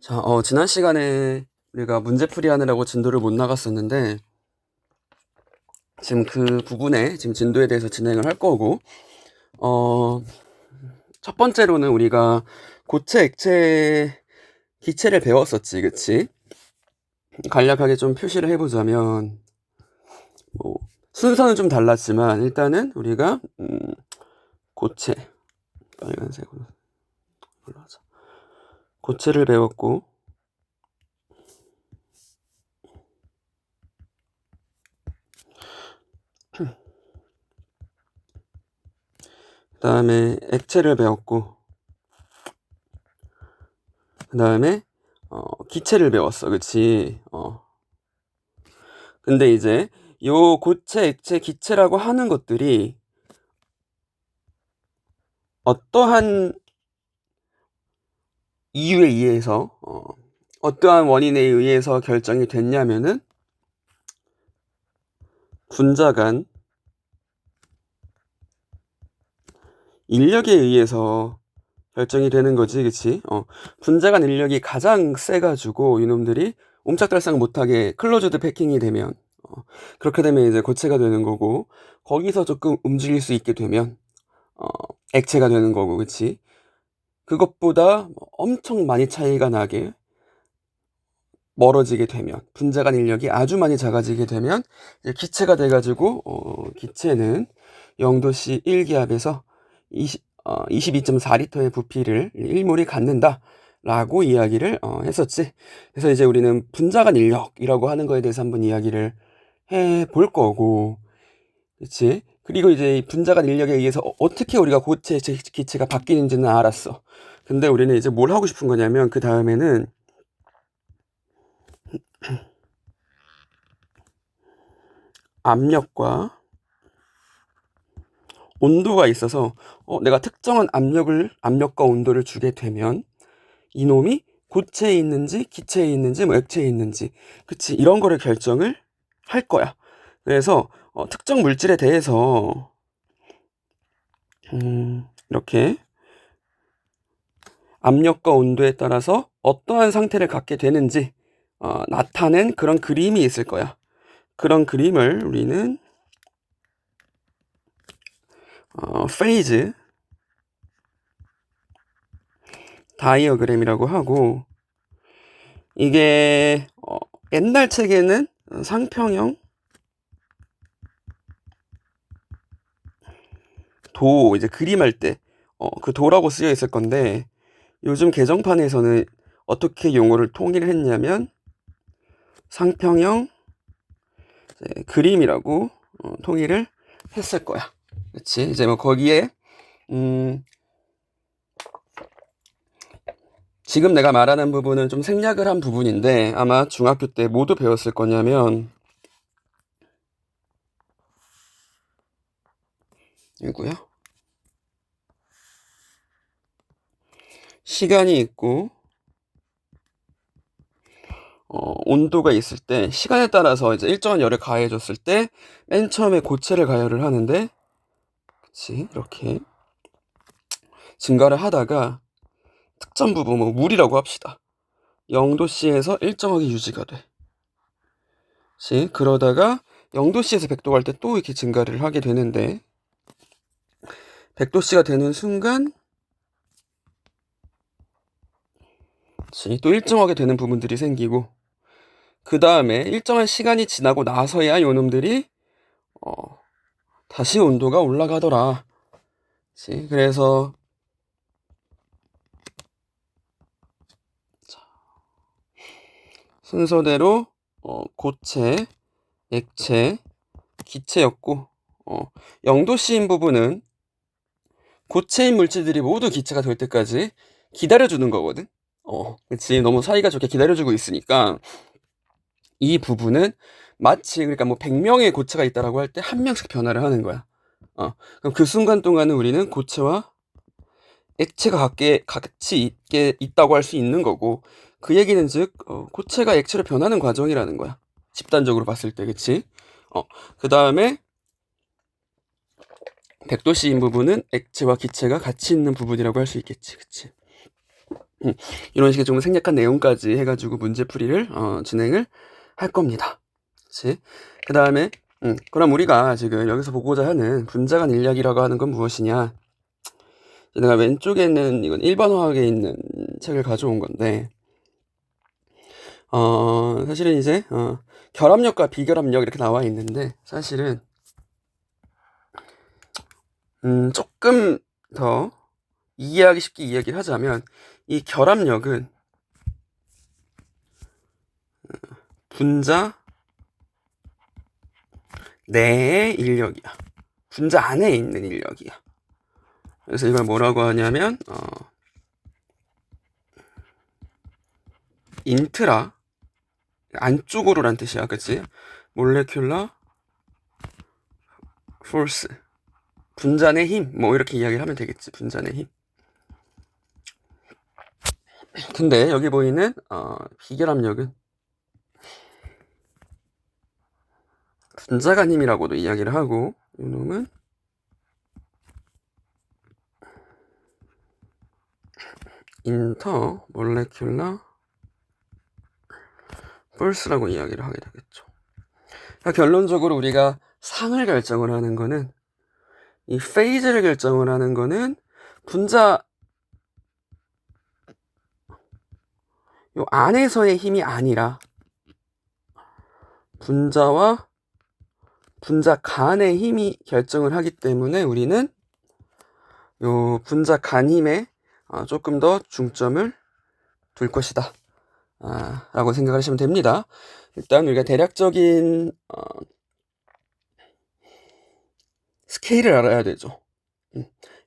자, 지난 시간에 우리가 문제풀이 하느라고 진도를 못 나갔었는데, 지금 그 부분에 지금 진도에 대해서 진행을 할 거고, 어, 첫 번째로는 우리가 고체, 액체, 기체를 배웠었지, 그치? 간략하게 좀 표시를 해보자면, 뭐, 순서는 좀 달랐지만, 일단은 우리가, 고체, 빨간색으로 올라가자. 고체를 배웠고, 그 다음에 액체를 배웠고, 그 다음에 기체를 배웠어, 그치? 근데 이제 요 고체, 액체, 기체라고 하는 것들이 어떠한 이유에 의해서 어떠한 원인에 의해서 결정이 됐냐면은 분자 간 인력에 의해서 결정이 되는 거지, 그치? 분자 간 인력이 가장 세가지고 이놈들이 옴짝달싹 못하게 클로즈드 패킹이 되면 그렇게 되면 이제 고체가 되는 거고, 거기서 조금 움직일 수 있게 되면 액체가 되는 거고, 그치? 그것보다 엄청 많이 차이가 나게 멀어지게 되면, 분자 간 인력이 아주 많이 작아지게 되면 이제 기체가 돼가지고 기체는 0도씨 1기압에서 22.4리터의 부피를 1몰이 갖는다 라고 이야기를 했었지. 그래서 이제 우리는 분자 간 인력이라고 하는 거에 대해서 한번 이야기를 해 볼 거고, 그치? 그리고 이제 이 분자 간 인력에 의해서 어떻게 우리가 고체, 기체가 바뀌는지는 알았어. 근데 우리는 이제 뭘 하고 싶은 거냐면, 그 다음에는 압력과 온도가 있어서 내가 특정한 압력과 온도를 주게 되면 이놈이 고체에 있는지 기체에 있는지 뭐 액체에 있는지, 그치, 이런 거를 결정을 할 거야. 그래서 특정 물질에 대해서 이렇게 압력과 온도에 따라서 어떠한 상태를 갖게 되는지 나타낸 그런 그림이 있을 거야. 그런 그림을 우리는 페이즈 다이어그램이라고 하고, 이게 옛날 책에는 상평형 도, 이제 그림할 때 그 도라고 쓰여 있을 건데, 요즘 개정판에서는 어떻게 용어를 통일했냐면 상평형 그림이라고 통일을 했을 거야. 그치? 이제 뭐 거기에 지금 내가 말하는 부분은 좀 생략을 한 부분인데, 아마 중학교 때 모두 배웠을 거냐면 이거요. 시간이 있고 온도가 있을 때, 시간에 따라서 이제 일정한 열을 가해줬을 때 맨 처음에 고체를 가열을 하는데, 그치, 이렇게 증가를 하다가 특정 부분, 뭐 물이라고 합시다, 0도씨에서 일정하게 유지가 돼. 그치? 그러다가 0도씨에서 100도 갈 때 또 이렇게 증가를 하게 되는데, 100도씨가 되는 순간 그치? 또 일정하게 되는 부분들이 생기고, 그 다음에 일정한 시간이 지나고 나서야 요놈들이 다시 온도가 올라가더라. 그치? 그래서 순서대로 고체, 액체, 기체였고, 0도씨인 부분은 고체인 물질들이 모두 기체가 될 때까지 기다려주는 거거든. 그치. 너무 사이가 좋게 기다려주고 있으니까 이 부분은 마치, 그러니까 뭐 100명의 고체가 있다라고 할 때 한 명씩 변화를 하는 거야. 그럼 그 순간 동안은 우리는 고체와 액체가 같이 있다고 할 수 있는 거고, 그 얘기는 즉 고체가 액체로 변하는 과정이라는 거야. 집단적으로 봤을 때, 그치? 그 다음에 100도씨인 부분은 액체와 기체가 같이 있는 부분이라고 할 수 있겠지, 그치? 이런 식의 좀 생략한 내용까지 해가지고 문제풀이를 진행을 할 겁니다. 그치? 그 다음에 그럼 우리가 지금 여기서 보고자 하는 분자간 인력이라고 하는 건 무엇이냐? 내가 왼쪽에 있는 이건 1번 화학에 있는 책을 가져온 건데 사실은 이제 결합력과 비결합력 이렇게 나와 있는데 사실은 조금 더 이해하기 쉽게 이야기를 하자면 이 결합력은 분자 내의 인력이야. 분자 안에 있는 인력이야. 그래서 이걸 뭐라고 하냐면 인트라 안쪽으로란 뜻이야. 그치? 몰레큘러 포스 분자 내 힘 뭐 이렇게 이야기를 하면 되겠지. 분자 내 힘. 근데 여기 보이는 비결합력은 분자간 힘이라고도 이야기를 하고 이놈은 인터 몰레큘러 폴스라고 이야기를 하게 되겠죠. 그러니까 결론적으로 우리가 상을 결정을 하는 거는 이 페이즈를 결정을 하는 거는 분자 요 안에서의 힘이 아니라 분자와 분자 간의 힘이 결정을 하기 때문에 우리는 요 분자 간 힘에 조금 더 중점을 둘 것이다 라고 생각하시면 됩니다. 일단 우리가 대략적인 스케일을 알아야 되죠.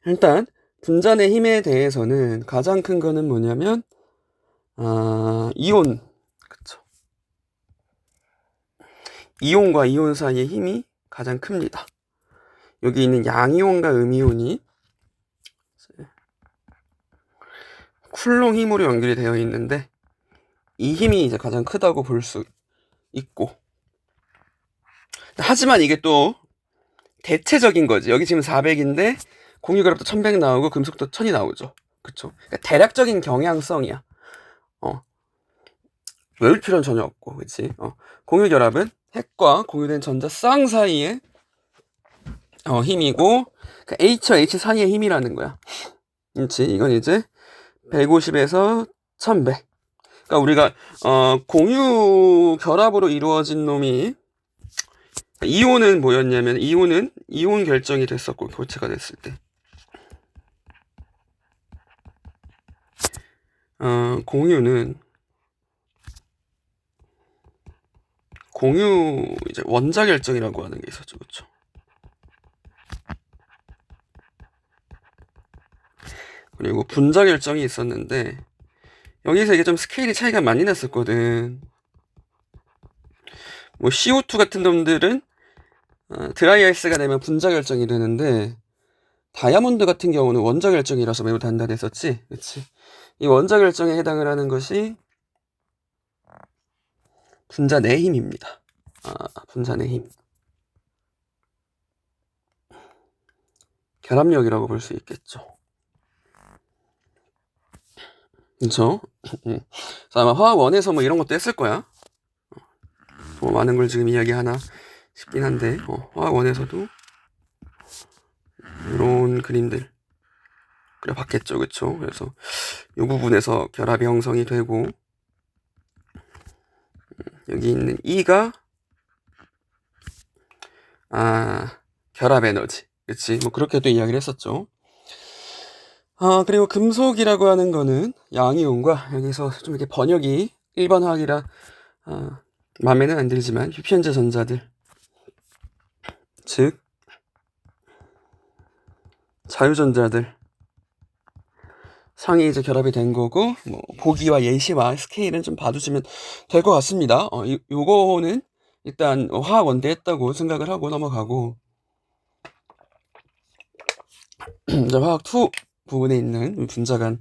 일단 분자 내 힘에 대해서는 가장 큰 거는 뭐냐면 이온, 그쵸. 이온과 이온 사이의 힘이 가장 큽니다. 여기 있는 양이온과 음이온이 쿨롱 힘으로 연결이 되어 있는데 이 힘이 이제 가장 크다고 볼 수 있고, 하지만 이게 또 대체적인 거지. 여기 지금 400인데 공유결합도 1100 나오고 금속도 1000이 나오죠. 그쵸? 그러니까 대략적인 경향성이야. 외울 필요는 전혀 없고, 그치? 공유결합은 핵과 공유된 전자 쌍 사이의 힘이고, 그러니까 H와 H 사이의 힘이라는 거야. 그치? 이건 이제 150에서 1100. 그러니까 우리가 공유 결합으로 이루어진 놈이 이온은 뭐였냐면 이온 결정이 됐었고 교체가 됐을 때 공유 이제 원자 결정이라고 하는 게 있었죠. 그쵸? 그리고 분자 결정이 있었는데 여기서 이게 좀 스케일이 차이가 많이 났었거든. 뭐 CO2 같은 놈들은 드라이 아이스가 되면 분자 결정이 되는데 다이아몬드 같은 경우는 원자 결정이라서 매우 단단했었지. 그치? 이 원자 결정에 해당을 하는 것이 분자 내 힘입니다. 분자 내 힘. 결합력이라고 볼 수 있겠죠. 그쵸? 그래서 아마 화학 1에서 뭐 이런 것도 했을 거야. 뭐 많은 걸 지금 이야기하나 싶긴 한데 화학 1에서도 이런 그림들 그려봤겠죠. 그쵸? 그래서 이 부분에서 결합이 형성이 되고 여기 있는 E가 결합 에너지. 그치? 뭐 그렇게도 이야기를 했었죠. 그리고 금속이라고 하는 거는 양이온과 여기서 좀 이렇게 번역이 1번 화학이라 마음에는 안 들지만 휴편제 전자들, 즉 자유전자들 상이 이제 결합이 된 거고, 뭐 보기와 예시와 스케일은 좀 봐주시면 될 것 같습니다. 요거는 일단 화학 원대 했다고 생각을 하고 넘어가고 이제 화학 2 부분에 있는 분자간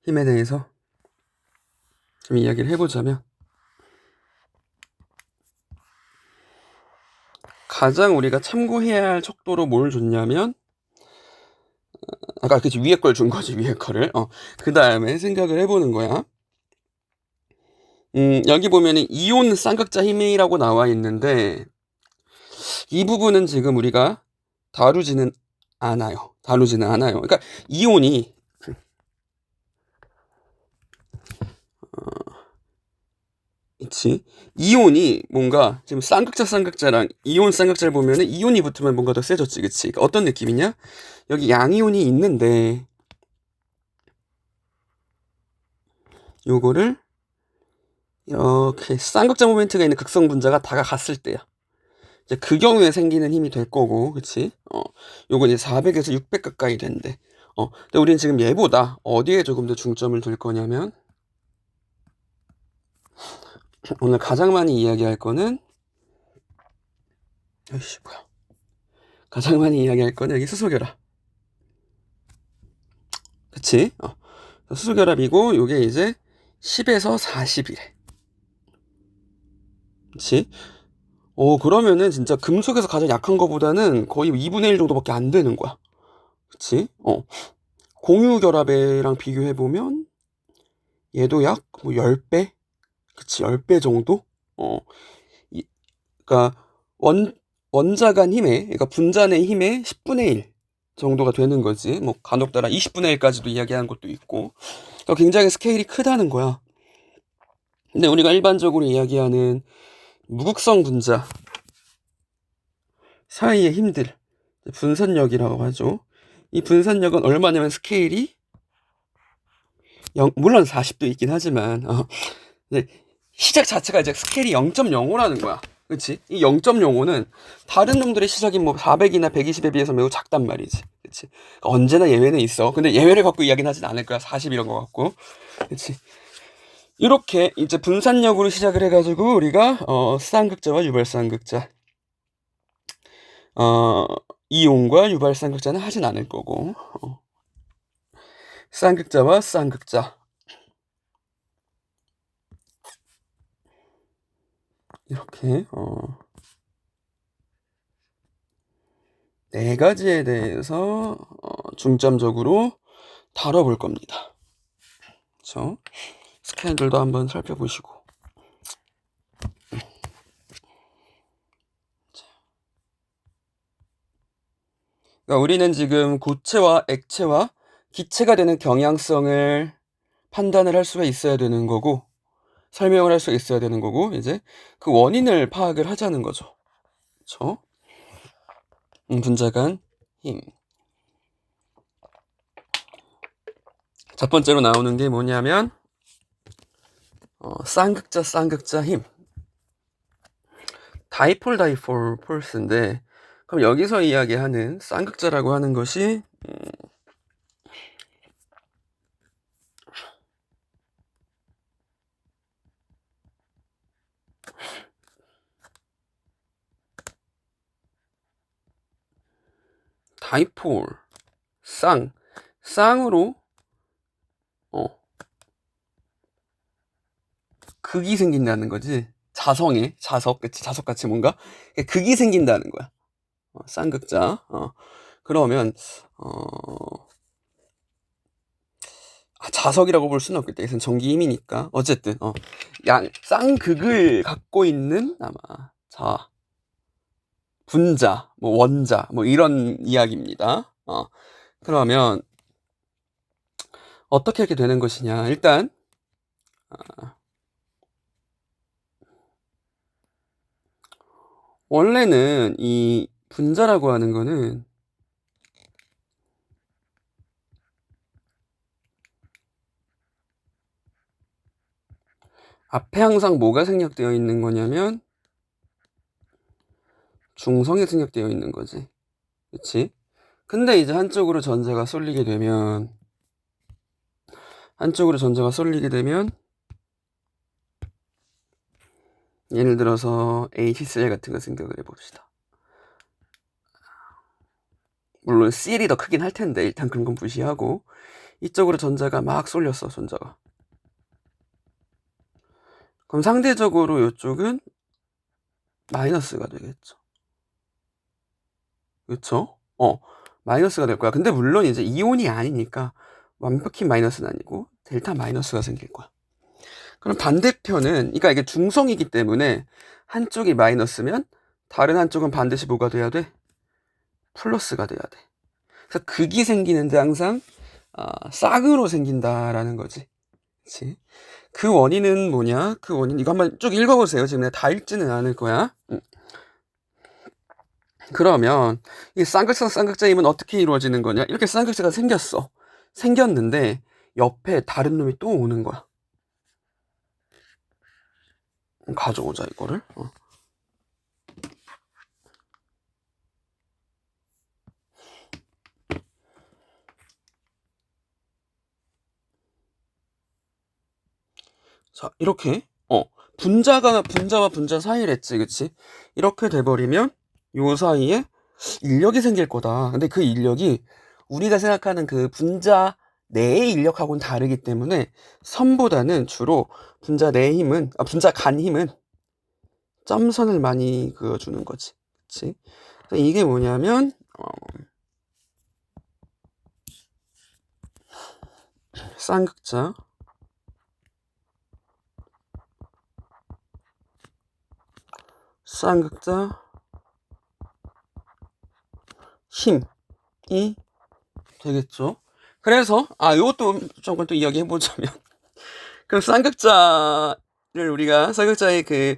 힘에 대해서 좀 이야기를 해보자면 가장 우리가 참고해야 할 척도로 뭘 줬냐면 아까 그치, 위에 걸 준 거지, 위에 거를. 그 다음에 생각을 해보는 거야. 여기 보면은 이온 쌍극자 힘이라고 나와 있는데, 이 부분은 지금 우리가 다루지는 않아요. 그러니까 이온이 그치? 이온이 뭔가 지금 쌍극자랑 이온 쌍극자를 보면은 이온이 붙으면 뭔가 더 세졌지, 그치? 그러니까 어떤 느낌이냐? 여기 양이온이 있는데 요거를 이렇게 쌍극자 모멘트가 있는 극성 분자가 다가갔을 때야. 이제 그 경우에 생기는 힘이 될 거고, 그치? 요건 이제 400에서 600 가까이 된대. 근데 우리는 지금 얘보다 어디에 조금 더 중점을 둘 거냐면, 오늘 가장 많이 이야기할 거는, 아이씨, 뭐야. 가장 많이 이야기할 거는 여기 수소결합. 그치? 수소결합이고, 요게 이제 10에서 40이래. 그치? 그러면은 진짜 금속에서 가장 약한 거보다는 거의 2분의 1 정도밖에 안 되는 거야. 그치? 공유결합이랑 비교해보면, 얘도 약 뭐 10배? 그치, 10배 정도? 그러니까 원자 간 힘의, 그러니까 분자 내 힘의 10분의 1 정도가 되는 거지. 뭐 간혹 따라 20분의 1까지도 이야기하는 것도 있고. 그러니까 굉장히 스케일이 크다는 거야. 근데 우리가 일반적으로 이야기하는 무극성 분자 사이의 힘들, 분산력이라고 하죠. 이 분산력은 얼마냐면 스케일이 물론 40도 있긴 하지만 시작 자체가 이제 스케일이 0.05라는 거야. 그치? 이 0.05는 다른 놈들의 시작인 뭐 400이나 120에 비해서 매우 작단 말이지. 그치? 언제나 예외는 있어. 근데 예외를 갖고 이야기는 하진 않을 거야. 40 이런 거 갖고. 그치? 이렇게 이제 분산력으로 시작을 해가지고 우리가 쌍극자와 유발쌍극자, 이온과 유발쌍극자는 하진 않을 거고, 쌍극자와 쌍극자 이렇게 네 가지에 대해서 중점적으로 다뤄볼 겁니다. 그렇죠? 스캔들도 한번 살펴보시고. 그러니까 우리는 지금 고체와 액체와 기체가 되는 경향성을 판단을 할 수가 있어야 되는 거고, 설명을 할 수 있어야 되는 거고, 이제 그 원인을 파악을 하자는 거죠. 그렇죠? 분자 간 힘. 첫 번째로 나오는 게 뭐냐면 쌍극자 힘. 다이폴 폴스인데, 그럼 여기서 이야기하는 쌍극자라고 하는 것이 다이폴, 쌍으로 극이 생긴다는 거지. 자석, 그치? 자석같이 뭔가 극이 생긴다는 거야. 쌍극자. 그러면 자석이라고 볼 수는 없겠다. 이것은 전기 힘이니까. 어쨌든 쌍극을 갖고 있는 아마 분자, 뭐 원자, 뭐 이런 이야기입니다. 그러면 어떻게 하게 되는 것이냐? 일단 원래는 이 분자라고 하는 거는 앞에 항상 뭐가 생략되어 있는 거냐면 중성이 생략되어 있는 거지. 그치? 근데 이제 한쪽으로 전자가 쏠리게 되면 예를 들어서 HCl 같은 거 생각을 해봅시다. 물론 CL이 더 크긴 할 텐데 일단 그런 건 무시하고 이쪽으로 전자가 막 쏠렸어. 전자가. 그럼 상대적으로 이쪽은 마이너스가 되겠죠. 그쵸? 마이너스가 될 거야. 근데 물론 이제 이온이 아니니까 완벽히 마이너스는 아니고 델타 마이너스가 생길 거야. 그럼 반대편은, 그러니까 이게 중성이기 때문에 한쪽이 마이너스면 다른 한쪽은 반드시 뭐가 돼야 돼? 플러스가 돼야 돼. 그래서 극이 생기는데 항상 쌍으로 생긴다라는 거지. 그치? 그 원인은 뭐냐? 그 원인, 이거 한번 쭉 읽어보세요. 지금 내가 다 읽지는 않을 거야. 그러면 이 쌍극자 쌍극자 힘은 어떻게 이루어지는 거냐? 이렇게 쌍극자가 생겼어. 생겼는데 옆에 다른 놈이 또 오는 거야. 가져오자 이거를. 자, 이렇게 분자와 분자 사이랬지, 그치? 이렇게 돼버리면 요 사이에 인력이 생길 거다. 근데 그 인력이 우리가 생각하는 그 분자 내의 인력하고는 다르기 때문에 선보다는 주로 분자 내 힘은, 분자 간 힘은 점선을 많이 그어주는 거지. 그치? 이게 뭐냐면, 쌍극자. 쌍극자 힘이 되겠죠. 그래서 이것도 조금 또 이야기해 보자면 그 쌍극자를 우리가 쌍극자의 그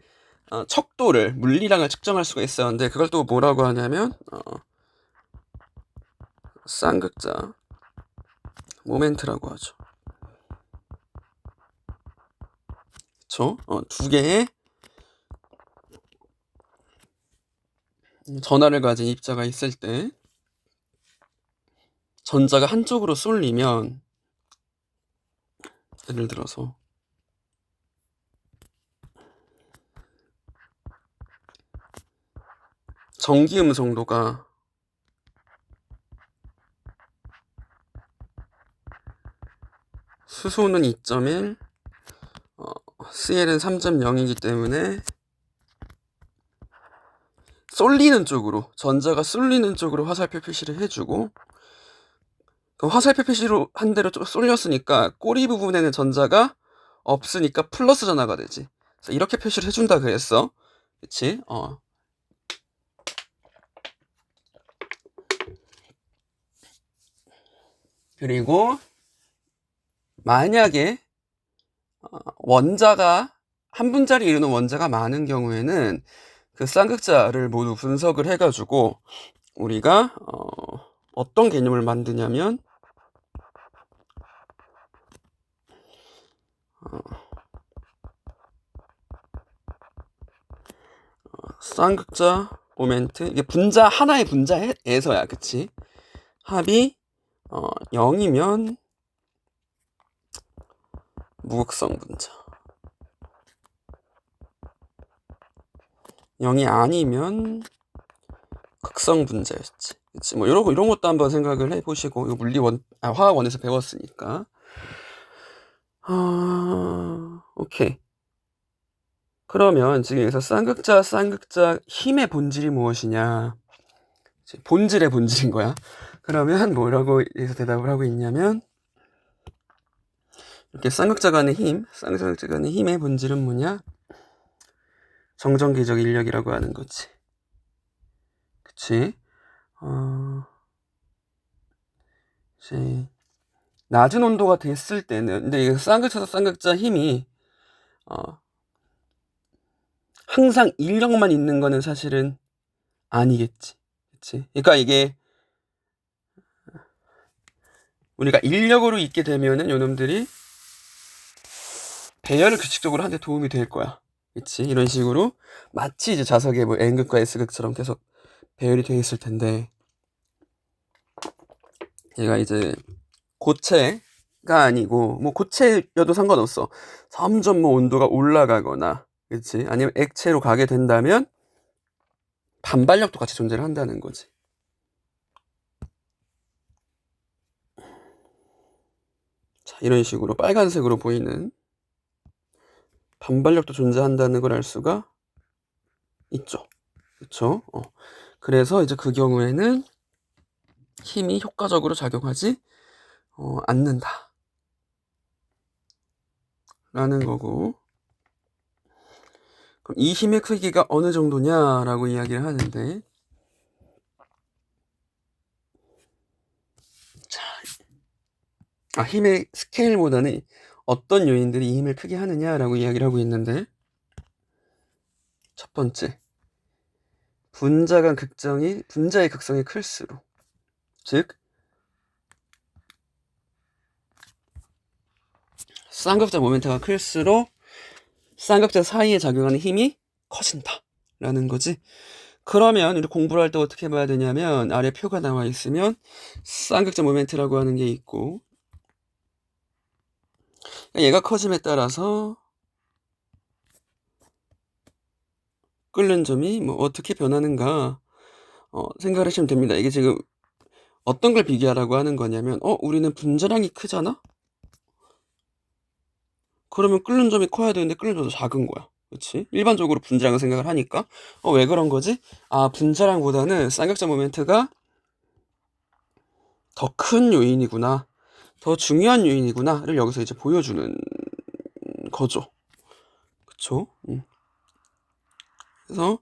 척도를, 물리량을 측정할 수가 있었는데 그걸 또 뭐라고 하냐면 쌍극자 모멘트라고 하죠. 그쵸? 두 개의 전하를 가진 입자가 있을 때 전자가 한쪽으로 쏠리면, 예를 들어서 전기음 정도가 수소는 2.1, CL은 3.0이기 때문에 쏠리는 쪽으로, 전자가 쏠리는 쪽으로 화살표 표시를 해주고, 그 화살표 표시로 한 대로 쏠렸으니까 꼬리 부분에는 전자가 없으니까 플러스 전하가 되지. 그래서 이렇게 표시를 해준다 그랬어. 그치? 그리고 만약에 원자가 한 분자를 이루는 원자가 많은 경우에는 그 쌍극자를 모두 분석을 해가지고 우리가 어떤 개념을 만드냐면 쌍극자 모멘트, 이게 분자 하나의 분자에서야, 그치? 합이 0이면 무극성 분자, 0이 아니면 극성 분자였지. 그치? 뭐 이런 것도 한번 생각을 해보시고, 이거 화학원에서 배웠으니까. 오케이. 그러면 지금 여기서 쌍극자 힘의 본질이 무엇이냐? 본질의 본질인 거야. 그러면 뭐라고 여기서 대답을 하고 있냐면, 이렇게 쌍극자 간의 힘의 본질은 뭐냐? 정전기적 인력이라고 하는 거지. 그치? 이제 낮은 온도가 됐을 때는, 근데 이 쌍극자 힘이 항상 인력만 있는 거는 사실은 아니겠지. 그치? 그러니까 이게 우리가 인력으로 있게 되면은 요놈들이 배열을 규칙적으로 하는데 도움이 될 거야. 그치? 이런 식으로 마치 이제 자석의 뭐 N극과 S극처럼 계속 배열이 되어 있을 텐데, 얘가 이제 고체가 아니고, 뭐 고체여도 상관없어. 점점 뭐 온도가 올라가거나, 그치? 아니면 액체로 가게 된다면 반발력도 같이 존재를 한다는 거지. 자, 이런 식으로 빨간색으로 보이는 반발력도 존재한다는 걸 알 수가 있죠. 그쵸? 그래서 이제 그 경우에는 힘이 효과적으로 작용하지 않는다 라는 거고, 그럼 이 힘의 크기가 어느 정도냐라고 이야기를 하는데, 자, 힘의 스케일보다는 어떤 요인들이 이 힘을 크게 하느냐라고 이야기를 하고 있는데, 첫 번째, 분자의 극성이 클수록, 즉 쌍극자 모멘트가 클수록 쌍극자 사이에 작용하는 힘이 커진다 라는 거지. 그러면 우리 공부를 할 때 어떻게 봐야 되냐면, 아래 표가 나와 있으면 쌍극자 모멘트라고 하는 게 있고, 얘가 커짐에 따라서 끓는 점이 뭐 어떻게 변하는가 생각을 하시면 됩니다. 이게 지금 어떤 걸 비교하라고 하는 거냐면, 우리는 분자량이 크잖아? 그러면 끓는 점이 커야 되는데 끓는 점도 작은 거야. 그렇지? 일반적으로 분자량을 생각을 하니까. 왜 그런 거지? 분자량보다는 쌍극자 모멘트가 더 큰 요인이구나, 더 중요한 요인이구나를 여기서 이제 보여주는 거죠. 그쵸? 그래서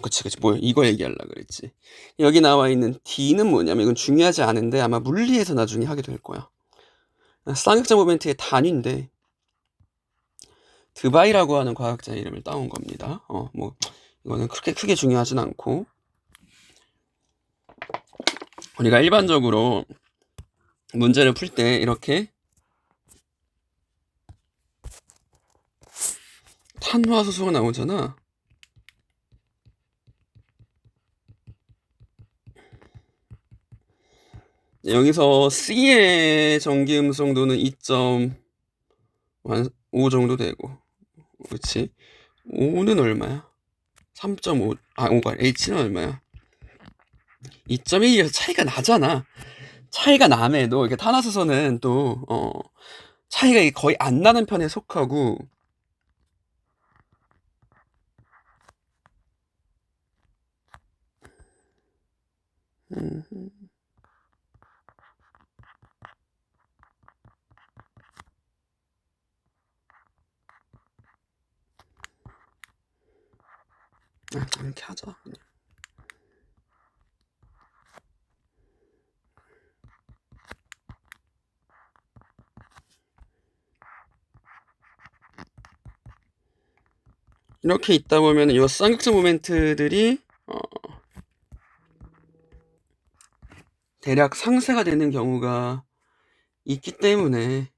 그치. 뭐, 이거 얘기하려고 그랬지. 여기 나와 있는 D는 뭐냐면, 이건 중요하지 않은데, 아마 물리에서 나중에 하게 될 거야. 쌍극자 모멘트의 단위인데, 드바이라고 하는 과학자 이름을 따온 겁니다. 이거는 그렇게 크게 중요하진 않고, 우리가 일반적으로 문제를 풀 때 이렇게 탄화수소가 나오잖아. 여기서 C의 전기음성도는 2.5 정도 되고, 그렇지? 5는 얼마야? 3.5, 5가 H는 얼마야? 2.1이어서 차이가 나잖아. 차이가 남에도 이렇게 탄화수소는 또 차이가 거의 안 나는 편에 속하고, 이렇게 하자. 이렇게 있다 보면 이 쌍극자 모멘트들이 대략 상쇄가 되는 경우가 있기 때문에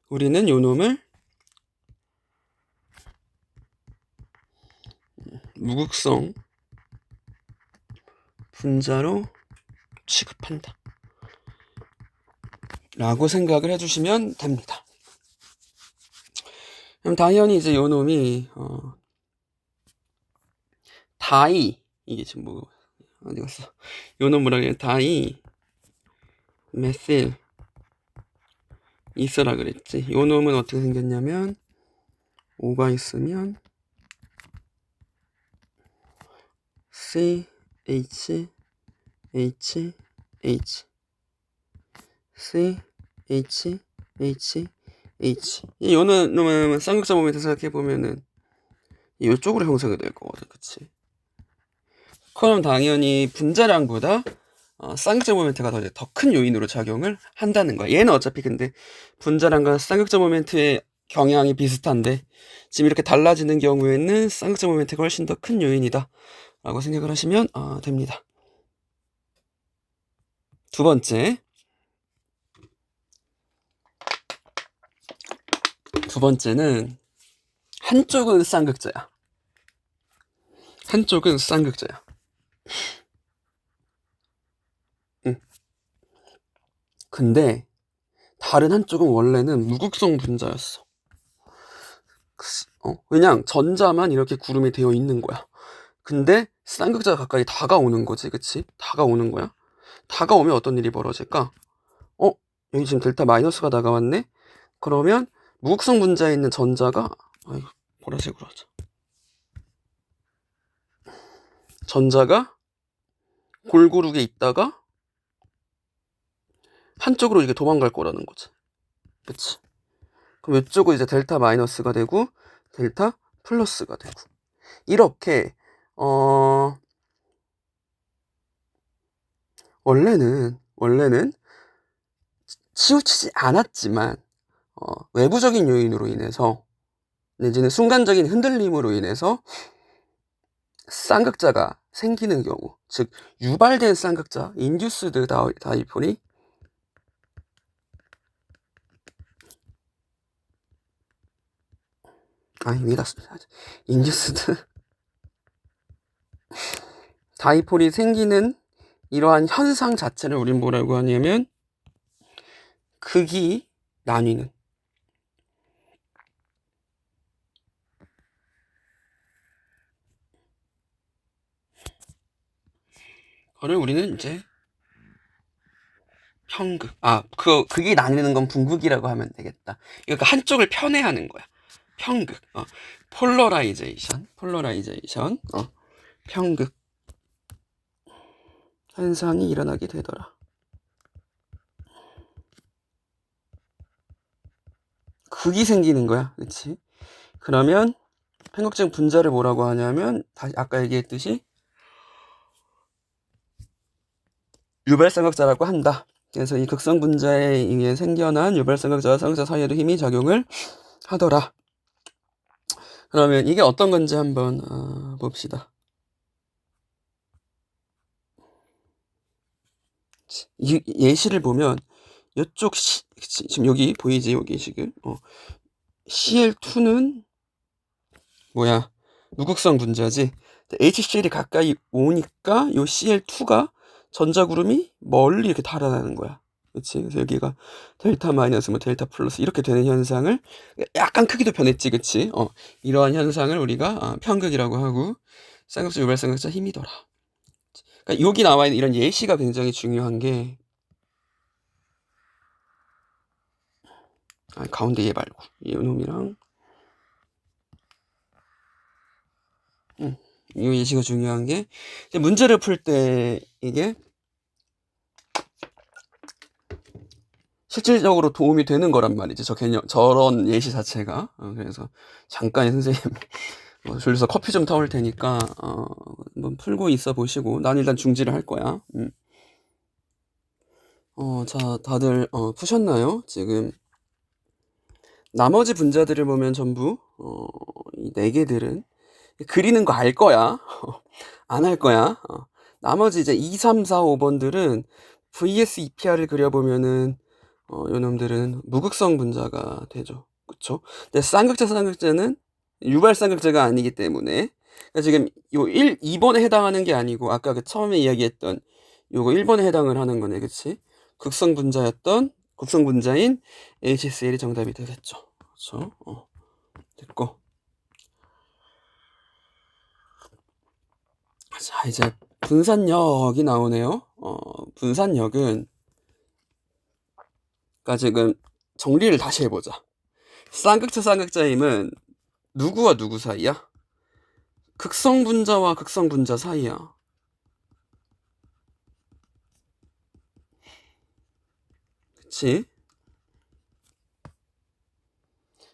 우리는 요 놈을 무극성 분자로 취급한다 라고 생각을 해주시면 됩니다. 그럼 당연히 이제 요 놈이 다이, 이게 지금 뭐 어디 갔어? 요 놈 뭐라 그래? 다이 메실 이서라 그랬지. 요 놈은 어떻게 생겼냐면, 5가 있으면 C H H H C H H H. 이 놈은 쌍극자 모멘트 생각해 보면은 이쪽으로 형성이 될 거거든, 그치? 그럼 당연히 분자량보다 쌍극자 모멘트가 더 큰 요인으로 작용을 한다는 거야. 얘는 어차피 근데 분자량과 쌍극자 모멘트의 경향이 비슷한데, 지금 이렇게 달라지는 경우에는 쌍극자 모멘트가 훨씬 더 큰 요인이다 라고 생각을 하시면 됩니다. 두 번째는 한쪽은 쌍극자야. 근데 다른 한쪽은 원래는 무극성 분자였어. 그냥 전자만 이렇게 구름이 되어 있는 거야. 근데 쌍극자가 가까이 다가오는 거지, 그치? 다가오는 거야. 다가오면 어떤 일이 벌어질까? 여기 지금 델타 마이너스가 다가왔네? 그러면 무극성 분자에 있는 전자가 보라색으로 하자. 전자가 골고루게 있다가 한쪽으로 이게 도망갈 거라는 거지. 그치? 그럼 이쪽은 이제 델타 마이너스가 되고 델타 플러스가 되고, 이렇게 원래는 치우치지 않았지만 외부적인 요인으로 인해서 내지는 순간적인 흔들림으로 인해서 쌍극자가 생기는 경우, 즉 유발된 쌍극자, 인듀스드 다이폴이 인듀스드 다이폴이 생기는 이러한 현상 자체를 우린 뭐라고 하냐면 극이 나뉘는, 그걸 우리는 이제 편극, 극이 나뉘는 건 분극이라고 하면 되겠다. 그러니까 한쪽을 편애하는 거야. 편극, 폴러라이제이션, 편극 현상이 일어나게 되더라. 극이 생기는 거야, 그치? 그러면 편극적 분자를 뭐라고 하냐면, 다시 아까 얘기했듯이 유발쌍극자라고 한다. 그래서 이 극성 분자에 의해 생겨난 유발쌍극자와 쌍극자 사이에도 힘이 작용을 하더라. 그러면 이게 어떤 건지 한번 봅시다. 이 예시를 보면 이쪽 지금 여기 보이지? 여기 지금 CL2는 뭐야? 무극성 분자지. HCl이 가까이 오니까 요 CL2가 전자구름이 멀리 이렇게 달아나는 거야. 그치? 그래서 여기가 델타 마이너스 뭐 델타 플러스 이렇게 되는 현상을, 약간 크기도 변했지, 그치? 이러한 현상을 우리가 편극이라고 하고, 쌍극자 유발쌍극자 힘이더라. 그러니까 여기 나와 있는 이런 예시가 굉장히 중요한 게, 가운데 얘 말고 이 놈이랑 이 예시가 중요한 게, 문제를 풀 때 이게 실질적으로 도움이 되는 거란 말이지, 저 개념, 저런 예시 자체가. 그래서 잠깐 선생님 줄여서 커피 좀 타올 테니까 한번 풀고 있어 보시고, 난 일단 중지를 할 거야. 자, 다들 푸셨나요? 지금 나머지 분자들을 보면 전부 이 4개들은 그리는 거 알 거야. 안 할 거야. 나머지 이제 2, 3, 4, 5번들은 VS EPR을 그려보면은 요놈들은 무극성 분자가 되죠. 그쵸? 근데 쌍극자는 유발 쌍극자가 아니기 때문에, 그러니까 지금 요 2번에 해당하는 게 아니고, 아까 그 처음에 이야기했던 요거 1번에 해당을 하는 거네. 그치? 극성 분자인 HCl이 정답이 되겠죠. 그쵸? 됐고. 자, 이제 분산력이 나오네요. 분산력은, 그러니까 지금 정리를 다시 해보자. 쌍극자 힘은 누구와 누구 사이야? 극성 분자와 극성 분자 사이야. 그치?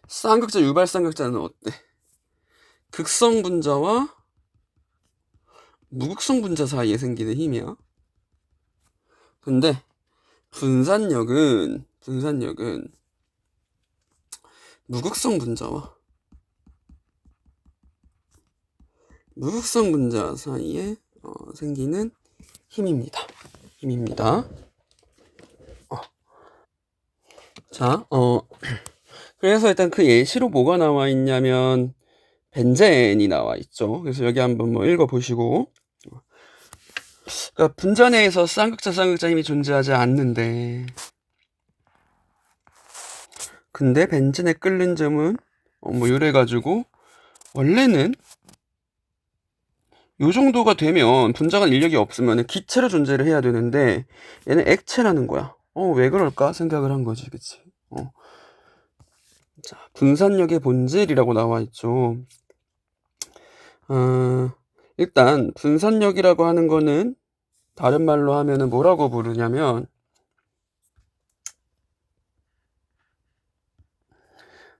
쌍극자 유발 쌍극자는 어때? 극성 분자와 무극성 분자 사이에 생기는 힘이야. 근데 분산력은 무극성 분자 사이에 생기는 힘입니다. 자, 그래서 일단 그 예시로 뭐가 나와 있냐면 벤젠이 나와 있죠. 그래서 여기 한번 뭐 읽어보시고, 그러니까 분자 내에서 쌍극자 힘이 존재하지 않는데, 근데 벤젠에 끓는 점은 뭐 이래가지고 원래는 요 정도가 되면, 분자 간 인력이 없으면 기체로 존재를 해야 되는데 얘는 액체라는 거야. 왜 그럴까 생각을 한 거지, 그치? 자, 분산력의 본질이라고 나와 있죠. 일단 분산력이라고 하는 거는 다른 말로 하면은 뭐라고 부르냐면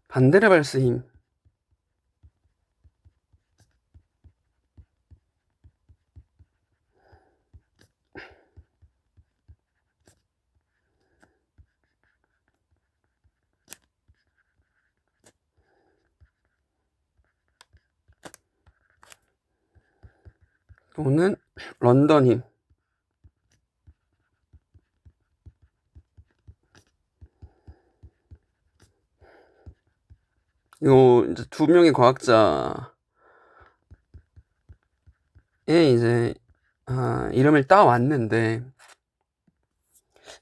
반데르발스 힘 또는 런던 힘. 요 이제 두 명의 과학자의 이제 이름을 따왔는데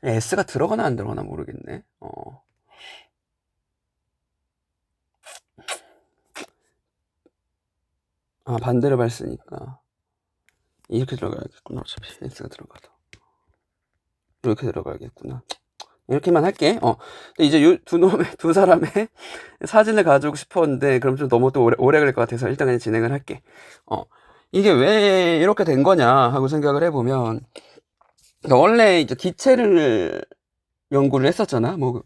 S가 들어가나 안 들어가나 모르겠네. 반데르발스니까 이렇게 들어가야겠구나. 어차피 S가 들어가서 이렇게 들어가야겠구나. 이렇게만 할게. 근데 이제 요 두 사람의 사진을 가지고 싶었는데 그럼 좀 너무 또 오래 걸릴 것 같아서 일단 그냥 진행을 할게. 이게 왜 이렇게 된 거냐 하고 생각을 해보면, 원래 이제 기체를 연구를 했었잖아. 뭐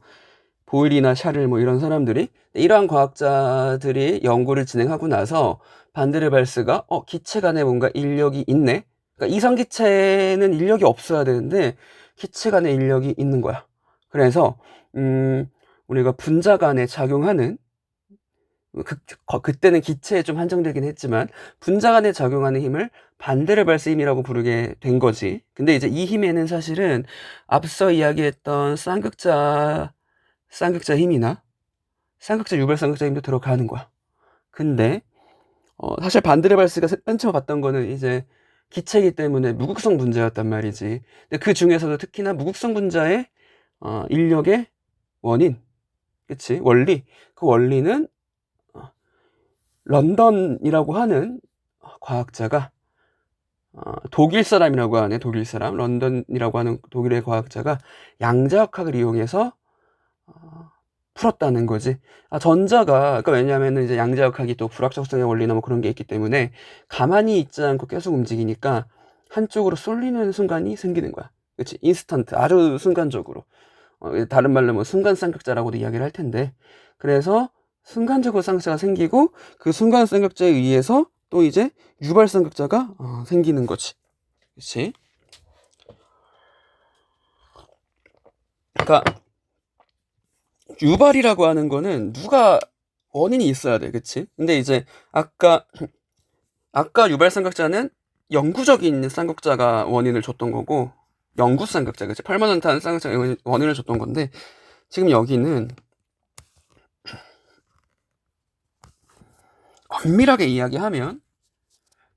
보일이나 샤를 뭐 이런 사람들이. 이러한 과학자들이 연구를 진행하고 나서 반데르발스가 기체 간에 뭔가 인력이 있네. 그러니까 이성 기체는 인력이 없어야 되는데 기체 간에 인력이 있는 거야. 그래서 우리가 분자 간에 작용하는, 그때는 기체에 좀 한정되긴 했지만 분자 간에 작용하는 힘을 반데르발스 힘이라고 부르게 된 거지. 근데 이제 이 힘에는 사실은 앞서 이야기했던 쌍극자 힘이나 쌍극자 유발 쌍극자 힘도 들어가는 거야. 근데 사실 반데르발스가 맨 처음 봤던 거는 이제 기체이기 때문에 무극성 분자였단 말이지. 근데 그 중에서도 특히나 무극성 분자의 인력의 원인, 그치? 원리. 그 원리는 런던이라고 하는 과학자가, 독일 사람이라고 하네. 독일 사람. 런던이라고 하는 독일의 과학자가 양자역학을 이용해서 풀었다는 거지. 전자가, 그러니까 왜냐면은 이제 양자역학이 또 불확정성의 원리나 뭐 그런 게 있기 때문에 가만히 있지 않고 계속 움직이니까 한쪽으로 쏠리는 순간이 생기는 거야. 그치? 인스턴트. 아주 순간적으로. 다른 말로 뭐 순간 쌍극자라고도 이야기를 할 텐데. 그래서 순간적으로 쌍극자가 생기고 그 순간 쌍극자에 의해서 또 이제 유발 쌍극자가 생기는 거지. 그치? 그러니까 유발이라고 하는 거는 누가 원인이 있어야 돼. 그치? 근데 이제 아까 유발 쌍극자는 영구적인 쌍극자가 원인을 줬던 거고, 영구 쌍극자, 그치? 퍼머넌트한 쌍극자가 원인을 줬던 건데, 지금 여기는 엄밀하게 이야기하면,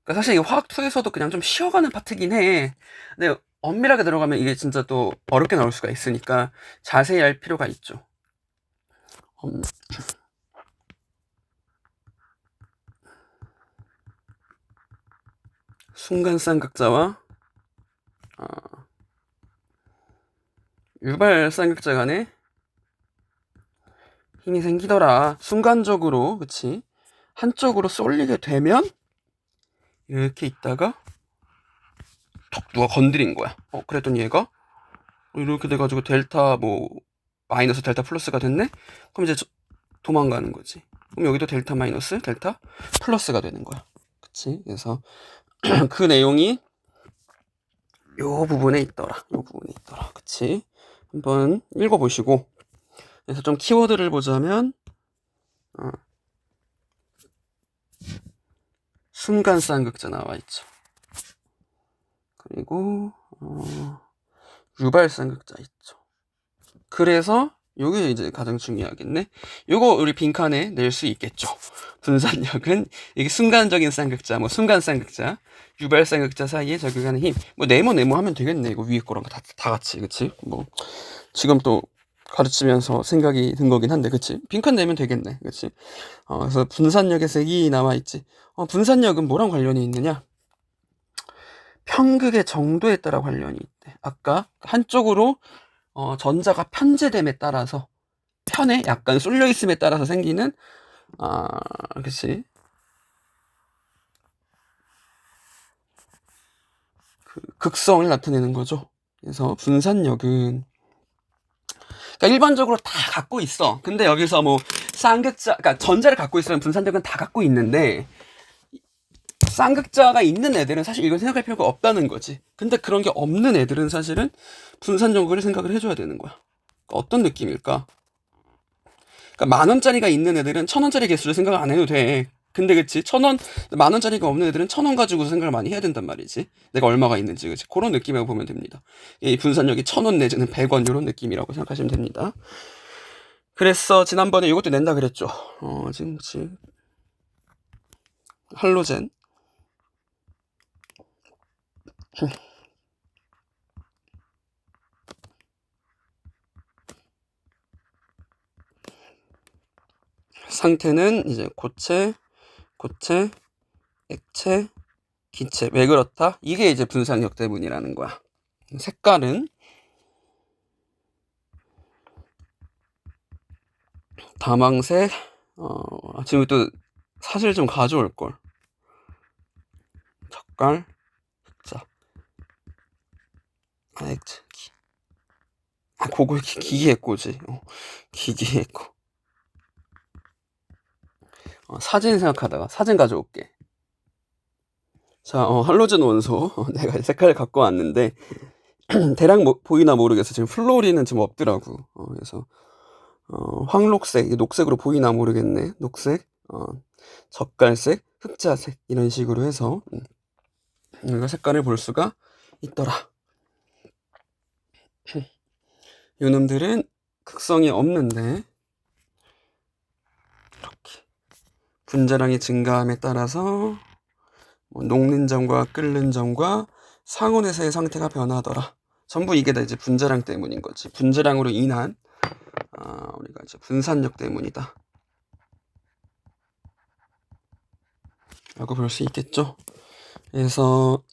그러니까 사실 이 화학2에서도 그냥 좀 쉬어가는 파트긴 해. 근데 엄밀하게 들어가면 이게 진짜 또 어렵게 나올 수가 있으니까 자세히 알 필요가 있죠. 순간 쌍극자와 유발 쌍극자 간에 힘이 생기더라. 순간적으로, 그치? 한쪽으로 쏠리게 되면 이렇게 있다가 톡 누가 건드린 거야. 그랬더니 얘가 이렇게 돼가지고 델타 뭐 마이너스 델타 플러스가 됐네? 그럼 이제 도망가는 거지. 그럼 여기도 델타 마이너스 델타 플러스가 되는 거야. 그치? 그래서 그 내용이 요 부분에 있더라. 그치? 한번 읽어보시고. 그래서 좀 키워드를 보자면 순간 쌍극자 나와 있죠. 그리고 유발 쌍극자 있죠. 그래서 요게 이제 가장 중요하겠네. 요거 우리 빈칸에 낼 수 있겠죠. 분산력은 이게 순간적인 쌍극자, 뭐 순간 쌍극자, 유발 쌍극자 사이에 적용하는 힘. 뭐 네모 하면 되겠네. 이거 위에 거랑 다 같이, 그치? 뭐 지금 또 가르치면서 생각이 든 거긴 한데, 그치? 빈칸 내면 되겠네, 그치? 그래서 분산력의 색이 나와 있지. 분산력은 뭐랑 관련이 있느냐? 편극의 정도에 따라 관련이 있대. 아까 한쪽으로 전자가 편제됨에 따라서 편에 약간 쏠려 있음에 따라서 생기는 그치, 그 극성을 나타내는 거죠. 그래서 분산력은, 그러니까 일반적으로 다 갖고 있어. 근데 여기서 뭐 쌍극자, 그러니까 전자를 갖고 있으면 분산력은 다 갖고 있는데 쌍극자가 있는 애들은 사실 이걸 생각할 필요가 없다는 거지. 근데 그런 게 없는 애들은 사실은 분산력을 생각을 해줘야 되는 거야. 그러니까 어떤 느낌일까? 그러니까 10,000원짜리가 있는 애들은 1,000원짜리 개수를 생각 안 해도 돼. 근데 그치, 1,000원, 10,000원짜리가 없는 애들은 1,000원 가지고 생각을 많이 해야 된단 말이지. 내가 얼마가 있는지, 그치. 그런 느낌이라고 보면 됩니다. 이 분산력이 1,000원 내지는 100원 이런 느낌이라고 생각하시면 됩니다. 그래서 지난번에 이것도 낸다 그랬죠. 지금 할로젠. 상태는 이제 고체, 액체, 기체. 왜 그렇다? 이게 이제 분산력 때문이라는 거야. 색깔은 다망색. 지금 또 사실 좀 가져올 걸. 젓갈. 자, 액체. 그거 기기했고지. 기기했고. 사진 생각하다가 사진 가져올게. 자, 할로젠 원소. 내가 색깔을 갖고 왔는데 대략 보이나 모르겠어. 지금 플로리는 지금 없더라고. 그래서 황록색, 녹색으로 보이나 모르겠네. 녹색, 젓갈색, 흑자색 이런 식으로 해서 이거 색깔을 볼 수가 있더라. 요놈들은 극성이 없는데 이렇게 분자량이 증가함에 따라서 녹는 점과 끓는 점과 상온에서의 상태가 변하더라. 전부 이게 다 이제 분자량 때문인 거지. 분자량으로 인한 우리가 이제 분산력 때문이다 라고 볼 수 있겠죠. 그래서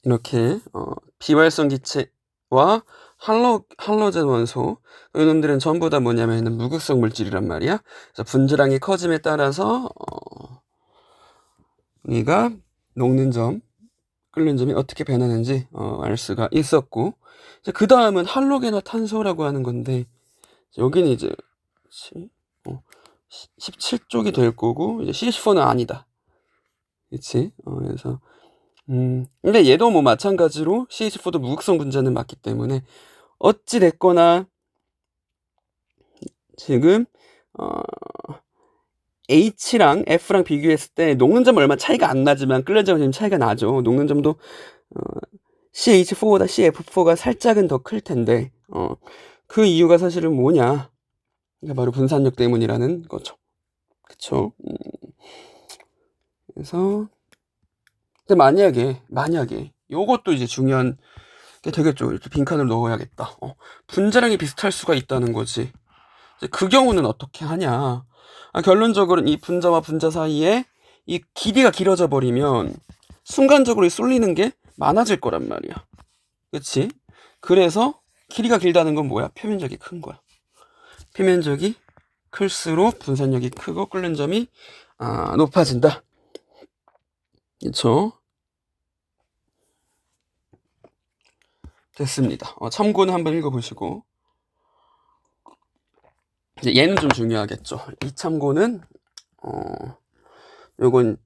이렇게 비활성 기체와 할로젠 원소, 이놈들은 전부 다 뭐냐면 무극성 물질이란 말이야. 그래서 분자량이 커짐에 따라서 우리가 녹는 점, 끓는 점이 어떻게 변하는지 알 수가 있었고, 그 다음은 할로겐화 탄소라고 하는 건데, 여기는 이제 17쪽이 될 거고, 이제 CH4는 아니다. 그치? 그래서 근데 얘도 뭐 마찬가지로 CH4도 무극성 분자는 맞기 때문에 어찌 됐거나 지금 H랑 F랑 비교했을 때 녹는 점은 얼마 차이가 안 나지만 끓는 점은 지금 차이가 나죠. 녹는 점도 CH4보다 CF4가 살짝은 더 클 텐데 그 이유가 사실은 뭐냐? 바로 분산력 때문이라는 거죠. 그쵸? 그래서 근데 만약에 요것도 이제 중요한 게 되겠죠. 이렇게 빈칸을 넣어야겠다. 분자량이 비슷할 수가 있다는 거지. 이제 그 경우는 어떻게 하냐? 결론적으로는 이 분자와 분자 사이에 이 길이가 길어져 버리면 순간적으로 쏠리는 게 많아질 거란 말이야. 그치? 그래서 길이가 길다는 건 뭐야? 표면적이 큰 거야. 표면적이 클수록 분산력이 크고 끓는 점이 높아진다. 그쵸? 됐습니다. 참고는 한번 읽어보시고. 이제 얘는 좀 중요하겠죠. 이 참고는 요건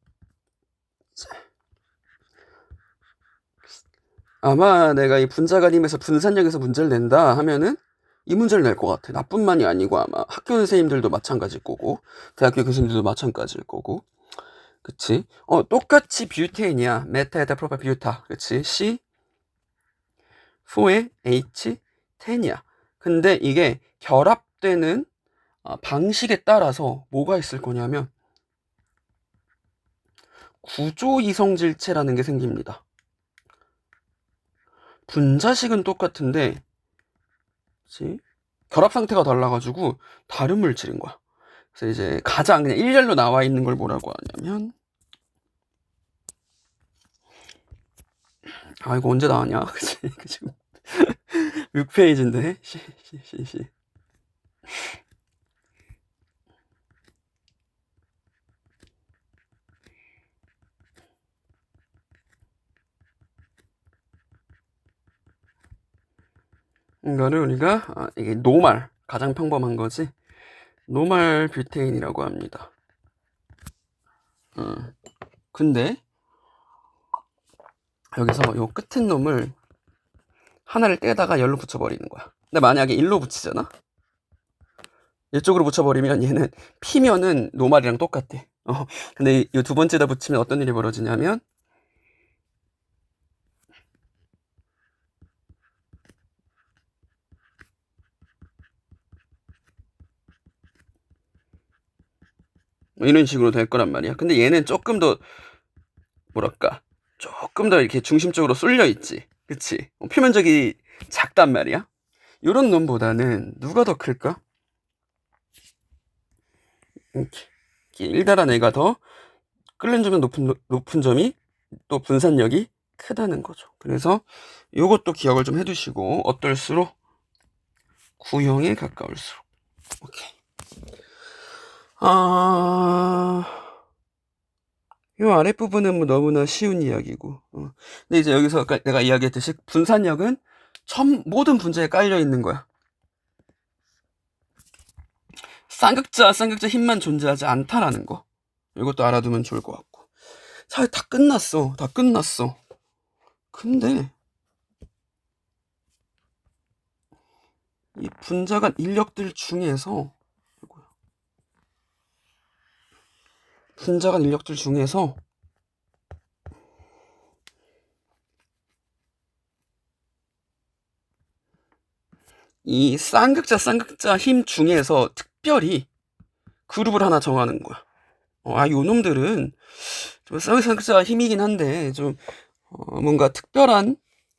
아마 내가 이 분자가림에서 분산력에서 문제를 낸다 하면은 이 문제를 낼 것 같아. 나뿐만이 아니고 아마 학교 선생님들도 마찬가지일 거고 대학교 교수님들도 마찬가지일 거고. 그치? 똑같이 뷰테인이야. 메타에다 프로파 뷰타. 그치? C 4에 H 10이야. 근데 이게 결합되는 방식에 따라서 뭐가 있을 거냐면 구조 이성질체라는 게 생깁니다. 분자식은 똑같은데 그치? 결합 상태가 달라가지고 다른 물질인 거야. 그래서 이제 가장 그냥 일렬로 나와 있는 걸 뭐라고 하냐면 이거 언제 나왔냐? 그치? 6페이지인데. 이거를 우리가 이게 노말, 가장 평범한 거지. 노말 뷰테인이라고 합니다. 근데 여기서 요 끝에 놈을 하나를 떼다가 열로 붙여버리는 거야. 근데 만약에 일로 붙이잖아? 이쪽으로 붙여버리면 얘는 피면은 노말이랑 똑같아. 근데 이 두 번째다 붙이면 어떤 일이 벌어지냐면 이런 식으로 될 거란 말이야. 근데 얘는 조금 더 뭐랄까, 조금 더 이렇게 중심적으로 쏠려 있지. 그치? 표면적이 작단 말이야. 요런 놈보다는 누가 더 클까? 이렇게 1-A가 더 끓는 점이 높은 점이 또 분산력이 크다는 거죠. 그래서 요것도 기억을 좀 해두시고, 어떨수록 구형에 가까울수록. 오케이. 요 아랫부분은 뭐 너무나 쉬운 이야기고. 근데 이제 여기서 내가 이야기했듯이 분산력은 모든 분자에 깔려 있는 거야. 쌍극자 힘만 존재하지 않다라는 거. 이것도 알아두면 좋을 것 같고. 자, 다 끝났어. 근데 이 분자 간 인력들 중에서 이 쌍극자 힘 중에서 특별히 그룹을 하나 정하는 거야. 요 놈들은 좀 쌍극자 힘이긴 한데 좀 뭔가 특별한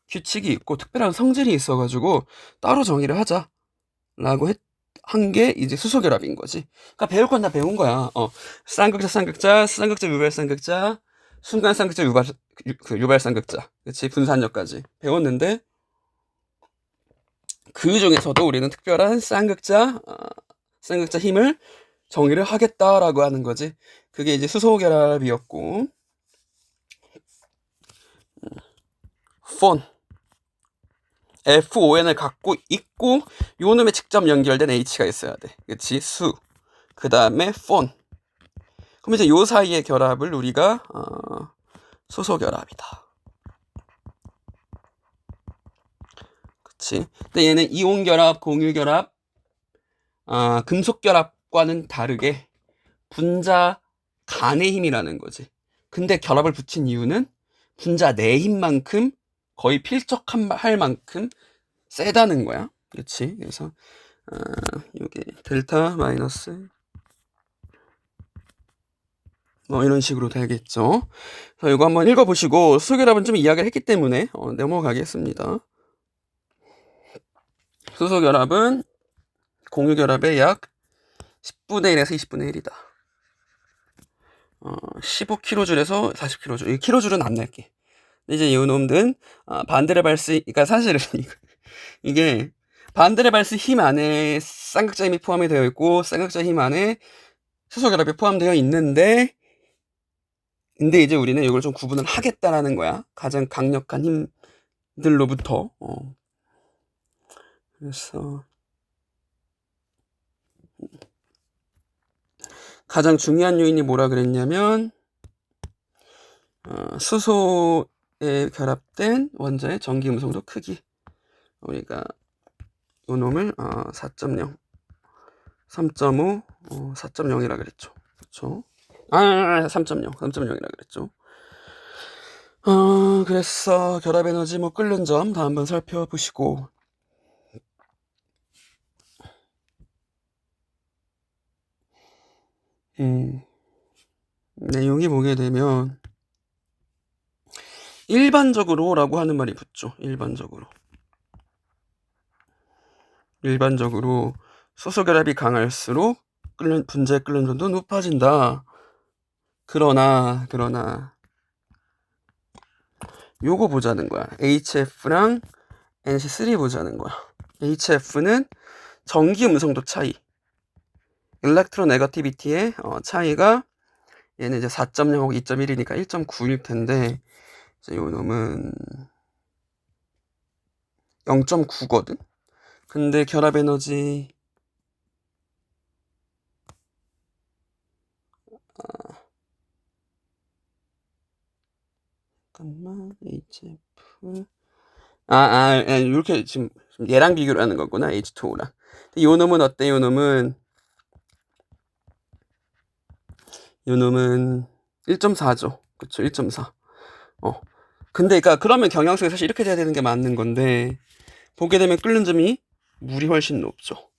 규칙이 있고 특별한 성질이 있어가지고 따로 정의를 하자라고 한 게 이제 수소결합인 거지. 그러니까 배울 건 다 배운 거야. 쌍극자, 유발 쌍극자, 순간 쌍극자, 유발 쌍극자, 그치? 분산력까지 배웠는데 그 중에서도 우리는 특별한 쌍극자 힘을 정의를 하겠다라고 하는 거지. 그게 이제 수소결합이었고, FON을 갖고 있고 요 놈에 직접 연결된 H가 있어야 돼. 그치? 그 다음에 폰. 그럼 이제 요 사이의 결합을 우리가 수소결합이다. 그치? 근데 얘는 이온결합, 공유결합, 금속결합과는 다르게 분자 간의 힘이라는 거지. 근데 결합을 붙인 이유는 분자 내 힘만큼 거의 필적할 만큼 세다는 거야. 그렇지? 그래서 요게 델타 마이너스 이런 식으로 되겠죠. 자, 이거 한번 읽어보시고 수소결합은 좀 이야기를 했기 때문에 넘어가겠습니다. 수소결합은 공유결합의 약 10분의 1에서 20분의 1이다. 15kJ에서 40kJ. 이 kJ는 안 낼게. 이제 이 놈들은 반드레발스, 그러니까 사실은 이게 반드레발스 힘 안에 쌍극자 힘이 포함이 되어 있고 쌍극자 힘 안에 수소결합이 포함되어 있는데, 근데 이제 우리는 이걸 좀 구분을 하겠다라는 거야. 가장 강력한 힘들로부터. 그래서 가장 중요한 요인이 뭐라 그랬냐면 수소에 결합된 원자의 전기 음성도 크기. 우리가 요 놈을 4.0, 3.5, 4.0이라 그랬죠. 그렇죠? 3.0이라 그랬죠. 그래서 결합 에너지 끓는 점 다 한번 살펴보시고, 내용이 보게 되면 일반적으로라고 하는 말이 붙죠. 일반적으로 수소결합이 강할수록 분자의 끓는 점도 높아진다. 그러나 요거 보자는 거야. HF랑 NC3 보자는 거야. HF는 전기 음성도 차이. 일렉트로네거티비티의 차이가 얘는 이제 4.0하고 2.1이니까 1.9일 텐데 이제 요 놈은 0.9거든. 근데 결합 에너지 잠깐만 HF 이렇게 지금 얘랑 비교를 하는 거구나. H2O랑. 요 놈은 어때? 요 놈은 1.4죠. 그쵸? 1.4. 근데 그러면 경향성이 사실 이렇게 돼야 되는 게 맞는 건데 보게 되면 끓는 점이 물이 훨씬 높죠.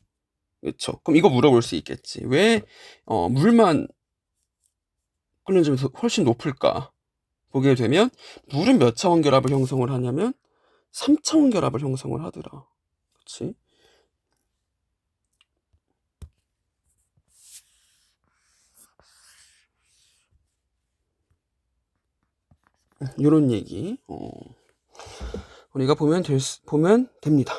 그쵸? 그럼 이거 물어볼 수 있겠지. 왜 물만 끓는 점이 훨씬 높을까? 보게 되면 물은 몇 차원 결합을 형성을 하냐면 3차원 결합을 형성을 하더라. 그치? 요런 얘기. 우리가 보면 됩니다.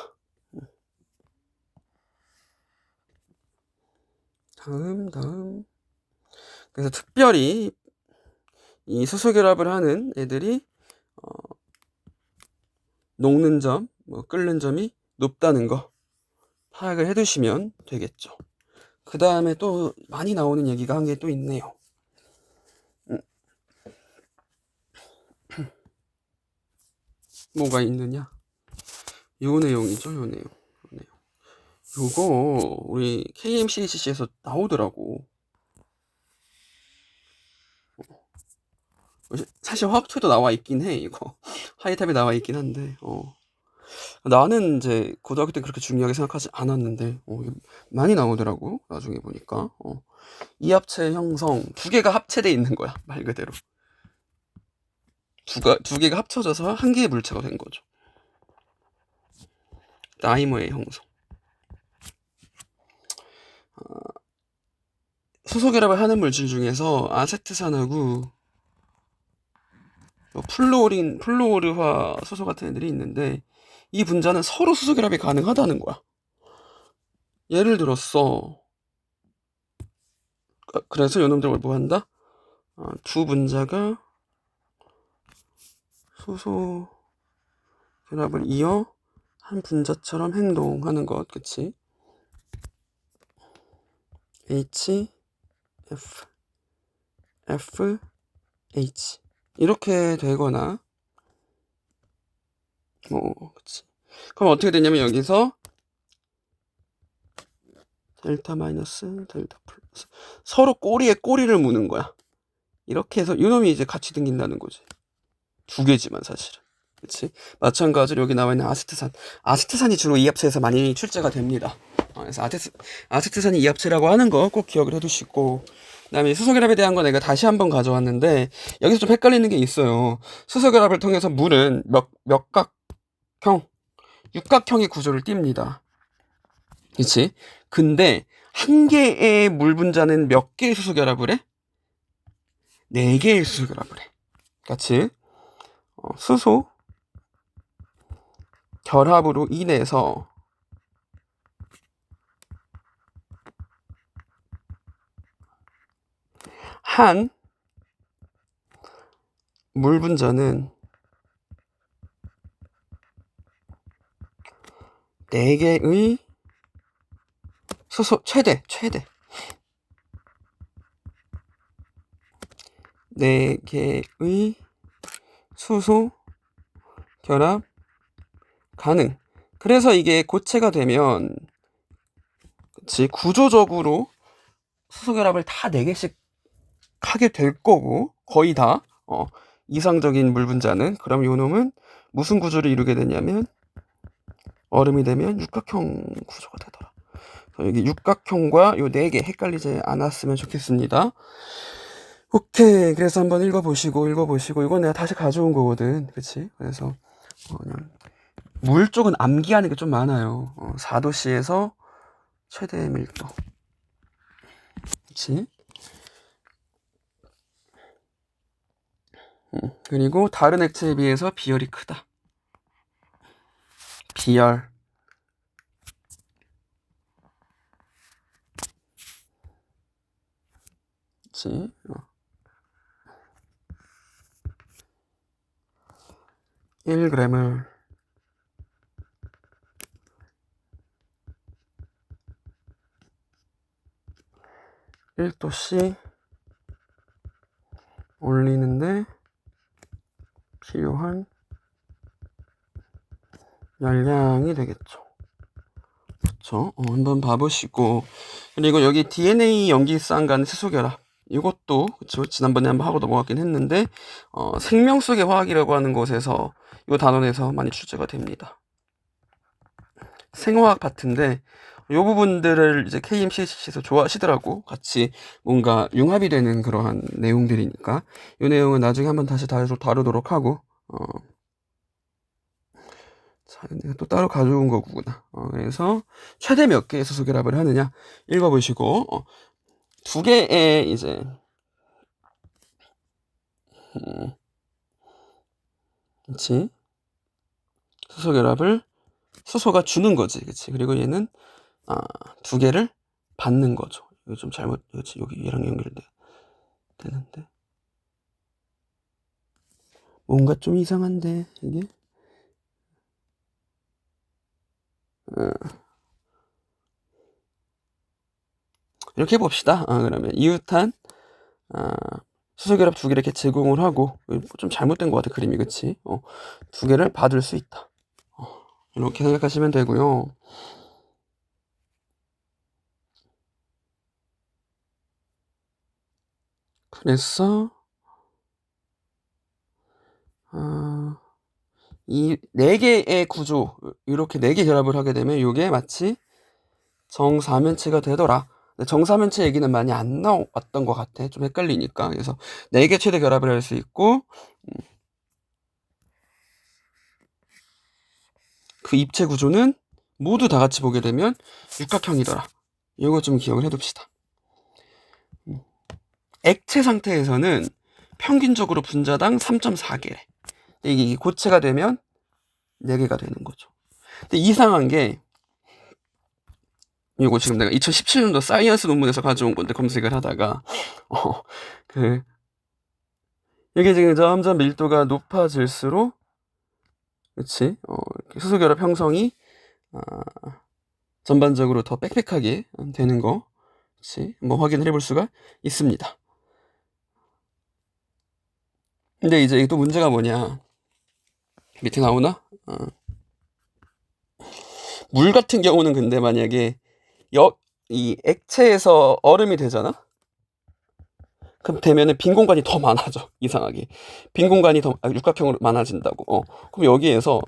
다음. 그래서 특별히 이 수소 결합을 하는 애들이 녹는 점, 끓는 점이 높다는 거 파악을 해두시면 되겠죠. 그 다음에 또 많이 나오는 얘기가 한 게 또 있네요. 뭐가 있느냐? 요 내용이죠, 요 내용. 요거 우리 KMCCC에서 나오더라고. 사실 화학초도 나와 있긴 해. 이거 하이탑에 나와 있긴 한데 나는 이제 고등학교 때 그렇게 중요하게 생각하지 않았는데 많이 나오더라고. 나중에 보니까 이 합체 형성 2개가 합체돼 있는 거야. 말 그대로 두 개가 합쳐져서 한 개의 물체가 된 거죠. 다이머의 형성. 수소 결합을 하는 물질 중에서 아세트산하고 플로르화 수소 같은 애들이 있는데 이 분자는 서로 수소 결합이 가능하다는 거야. 예를 들었어. 그래서 요놈들을 뭐 한다? 두 분자가 수소 결합을 이어 한 분자처럼 행동하는 것, 그치? H, F, H 이렇게 되거나 그치. 그럼 어떻게 되냐면 여기서 델타 마이너스 델타 플러스 서로 꼬리에 꼬리를 무는 거야. 이렇게 해서 이놈이 이제 같이 등긴다는 거지. 2개지만 사실은. 그치? 마찬가지로 여기 나와 있는 아세트산이 주로 이 합체에서 많이 출제가 됩니다. 그래서 아세트산이 이 합체라고 하는 거 꼭 기억을 해두시고, 그 다음에 수소결합에 대한 거 내가 다시 한번 가져왔는데 여기서 좀 헷갈리는 게 있어요. 수소결합을 통해서 물은 육각형의 구조를 띱니다. 그치? 근데 한 개의 물 분자는 몇 개의 수소결합을 해? 4개의 수소결합을 해. 같이 수소 결합으로 인해서 한 물 분자는 4개의 수소 최대 4개의 수소 결합 가능. 그래서 이게 고체가 되면 그치, 구조적으로 수소 결합을 다 4개씩 하게 될 거고 거의 다 이상적인 물 분자는. 그럼 요 놈은 무슨 구조를 이루게 되냐면 얼음이 되면 육각형 구조가 되더라. 여기 육각형과 요 4개 헷갈리지 않았으면 좋겠습니다. 오케이. 그래서 한번 읽어보시고 이건 내가 다시 가져온 거거든. 그치? 그래서 그냥 물 쪽은 암기하는 게 좀 많아요. 4도씨에서 최대 밀도. 그치? 그리고 다른 액체에 비해서 비열이 크다. 비열. 그치? 1g을 1도씨 올리는데 필요한 열량이 되겠죠. 그렇죠? 한번 봐보시고, 그리고 여기 DNA 염기쌍간 세소결합, 이것도 그쵸? 지난번에 한번 하고 넘어갔긴 했는데 생명 속의 화학이라고 하는 곳에서 이 단원에서 많이 출제가 됩니다. 생화학 파트인데 이 부분들을 이제 KMCC에서 좋아하시더라고. 같이 뭔가 융합이 되는 그러한 내용들이니까 이 내용은 나중에 한번 다시 다루도록 하고. 자, 내가 또 따로 가져온 거구나. 그래서 최대 몇 개의 수소 결합을 하느냐 읽어보시고, 두 개의 이제 그치? 수소 결합을 수소가 주는 거지, 그치? 그리고 얘는 두 개를 받는 거죠. 이거 좀 잘못, 그치? 여기 얘랑 되는데 뭔가 좀 이상한데 이게. 이렇게 해봅시다. 그러면 이웃한 수소결합 두 개를 이렇게 제공을 하고, 좀 잘못된 것 같아 그림이, 그치? 두 개를 받을 수 있다. 이렇게 생각하시면 되고요. 그래서 이 네 개의 구조, 이렇게 네 개 결합을 하게 되면 이게 마치 정사면체가 되더라. 정사면체 얘기는 많이 안 나왔던 것 같아. 좀 헷갈리니까. 그래서 네 개 최대 결합을 할 수 있고, 그 입체 구조는 모두 다 같이 보게 되면 육각형이더라. 이거 좀 기억을 해둡시다. 액체 상태에서는 평균적으로 분자당 3.4개래. 이게 고체가 되면 4개가 되는 거죠. 근데 이상한 게, 이거 지금 내가 2017년도 사이언스 논문에서 가져온 건데 검색을 하다가 이게 지금 점점 밀도가 높아질수록, 그치? 수소결합 형성이 전반적으로 더 빽빽하게 되는 거, 그치? 한번 확인을 해볼 수가 있습니다. 근데 이제 또 문제가 뭐냐, 밑에 나오나? 물 같은 경우는 근데 만약에 이 액체에서 얼음이 되잖아? 그럼 되면은 빈 공간이 더 많아져. 이상하게 빈 공간이 더 육각형으로 많아진다고. 그럼 여기에서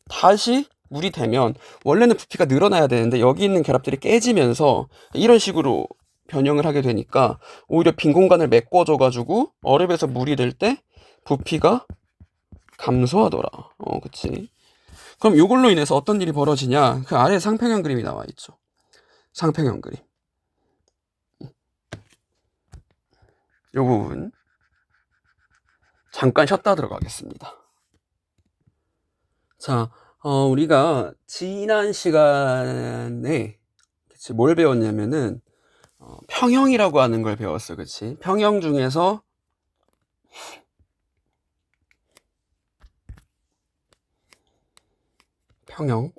다시 물이 되면 원래는 부피가 늘어나야 되는데 여기 있는 결합들이 깨지면서 이런 식으로 변형을 하게 되니까 오히려 빈 공간을 메꿔줘 가지고 얼음에서 물이 될 때 부피가 감소하더라. 그치? 그럼 이걸로 인해서 어떤 일이 벌어지냐, 그 아래 상평형 그림이 나와 있죠. 상평형 그림, 요 부분 잠깐 쉬었다 들어가겠습니다. 자, 우리가 지난 시간에 그치, 뭘 배웠냐면은 평형이라고 하는 걸 배웠어. 그치? 평형 중에서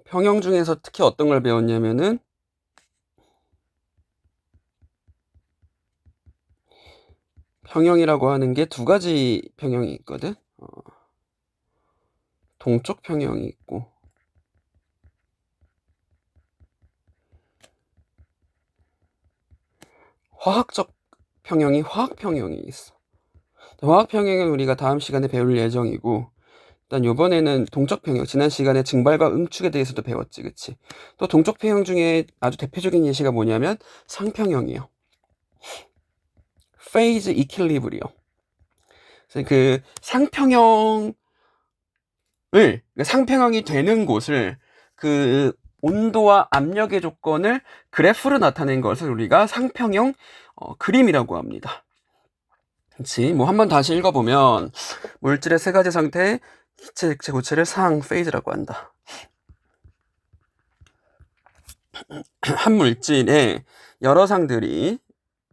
평형 중에서 특히 어떤 걸 배웠냐면은 평형이라고 하는 게 두 가지 평형이 있거든. 동적 평형이 있고 화학적 평형이 화학평형이 있어. 화학평형은 우리가 다음 시간에 배울 예정이고, 일단 요번에는 동적평형, 지난 시간에 증발과 응축에 대해서도 배웠지, 그치? 또 동적평형 중에 아주 대표적인 예시가 뭐냐면 상평형이요. 페이즈 이퀄리브리엄. 그 상평형이 되는 곳을, 그 온도와 압력의 조건을 그래프로 나타낸 것을 우리가 상평형 그림이라고 합니다. 그치? 뭐 한번 다시 읽어보면 물질의 세 가지 상태의 기체, 액체, 고체를 상, 페이즈라고 한다. 한 물질에 여러 상들이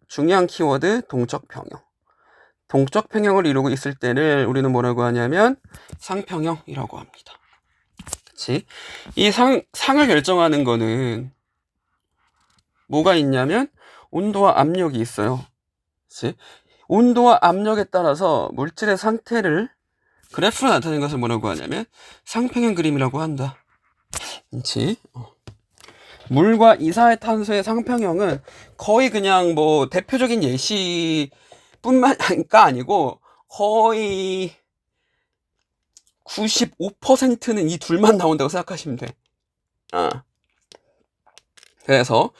중요한 키워드 동적 평형. 동적 평형을 이루고 있을 때를 우리는 뭐라고 하냐면 상평형이라고 합니다. 그치? 이 상을 결정하는 거는 뭐가 있냐면 온도와 압력이 있어요. 그치? 온도와 압력에 따라서 물질의 상태를 그래프로 나타내는 것을 뭐라고 하냐면 상평형 그림이라고 한다. 그치? 물과 이산화탄소의 상평형은 거의 그냥 뭐 대표적인 예시뿐만가 아니고 거의 95%는 이 둘만 나온다고 생각하시면 돼. 그래서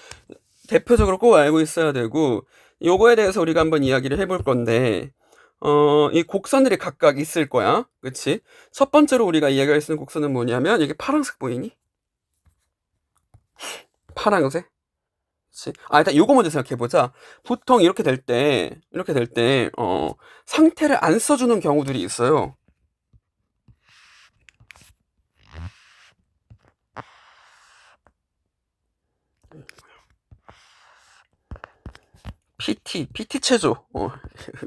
대표적으로 꼭 알고 있어야 되고, 요거에 대해서 우리가 한번 이야기를 해볼 건데, 이 곡선들이 각각 있을 거야. 그치? 첫 번째로 우리가 이야기할 수 있는 곡선은 뭐냐면, 이게 파란색 보이니? 파란색? 그치? 일단 요거 먼저 생각해보자. 보통 이렇게 될 때, 상태를 안 써주는 경우들이 있어요. PT 체조.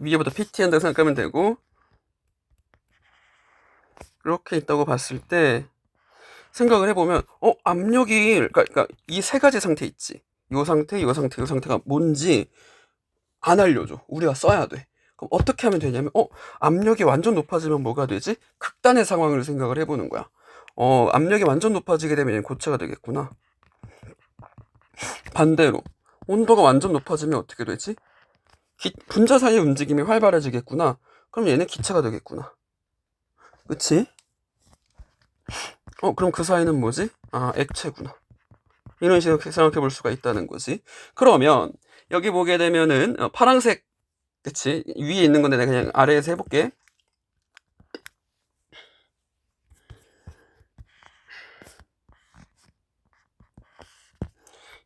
위에부터 PT 한다고 생각하면 되고, 이렇게 있다고 봤을 때, 생각을 해보면, 압력이, 그러니까 이 세 가지 상태 있지. 요 상태, 요 상태, 요 상태가 뭔지 안 알려줘. 우리가 써야 돼. 그럼 어떻게 하면 되냐면, 압력이 완전 높아지면 뭐가 되지? 극단의 상황을 생각을 해보는 거야. 압력이 완전 높아지게 되면 고체가 되겠구나. 반대로, 온도가 완전 높아지면 어떻게 되지? 분자 사이의 움직임이 활발해지겠구나. 그럼 얘는 기체가 되겠구나. 그치? 그럼 그 사이는 뭐지? 액체구나. 이런 식으로 생각해 볼 수가 있다는 거지. 그러면 여기 보게 되면은 파란색, 그치? 위에 있는 건데 내가 그냥 아래에서 해볼게.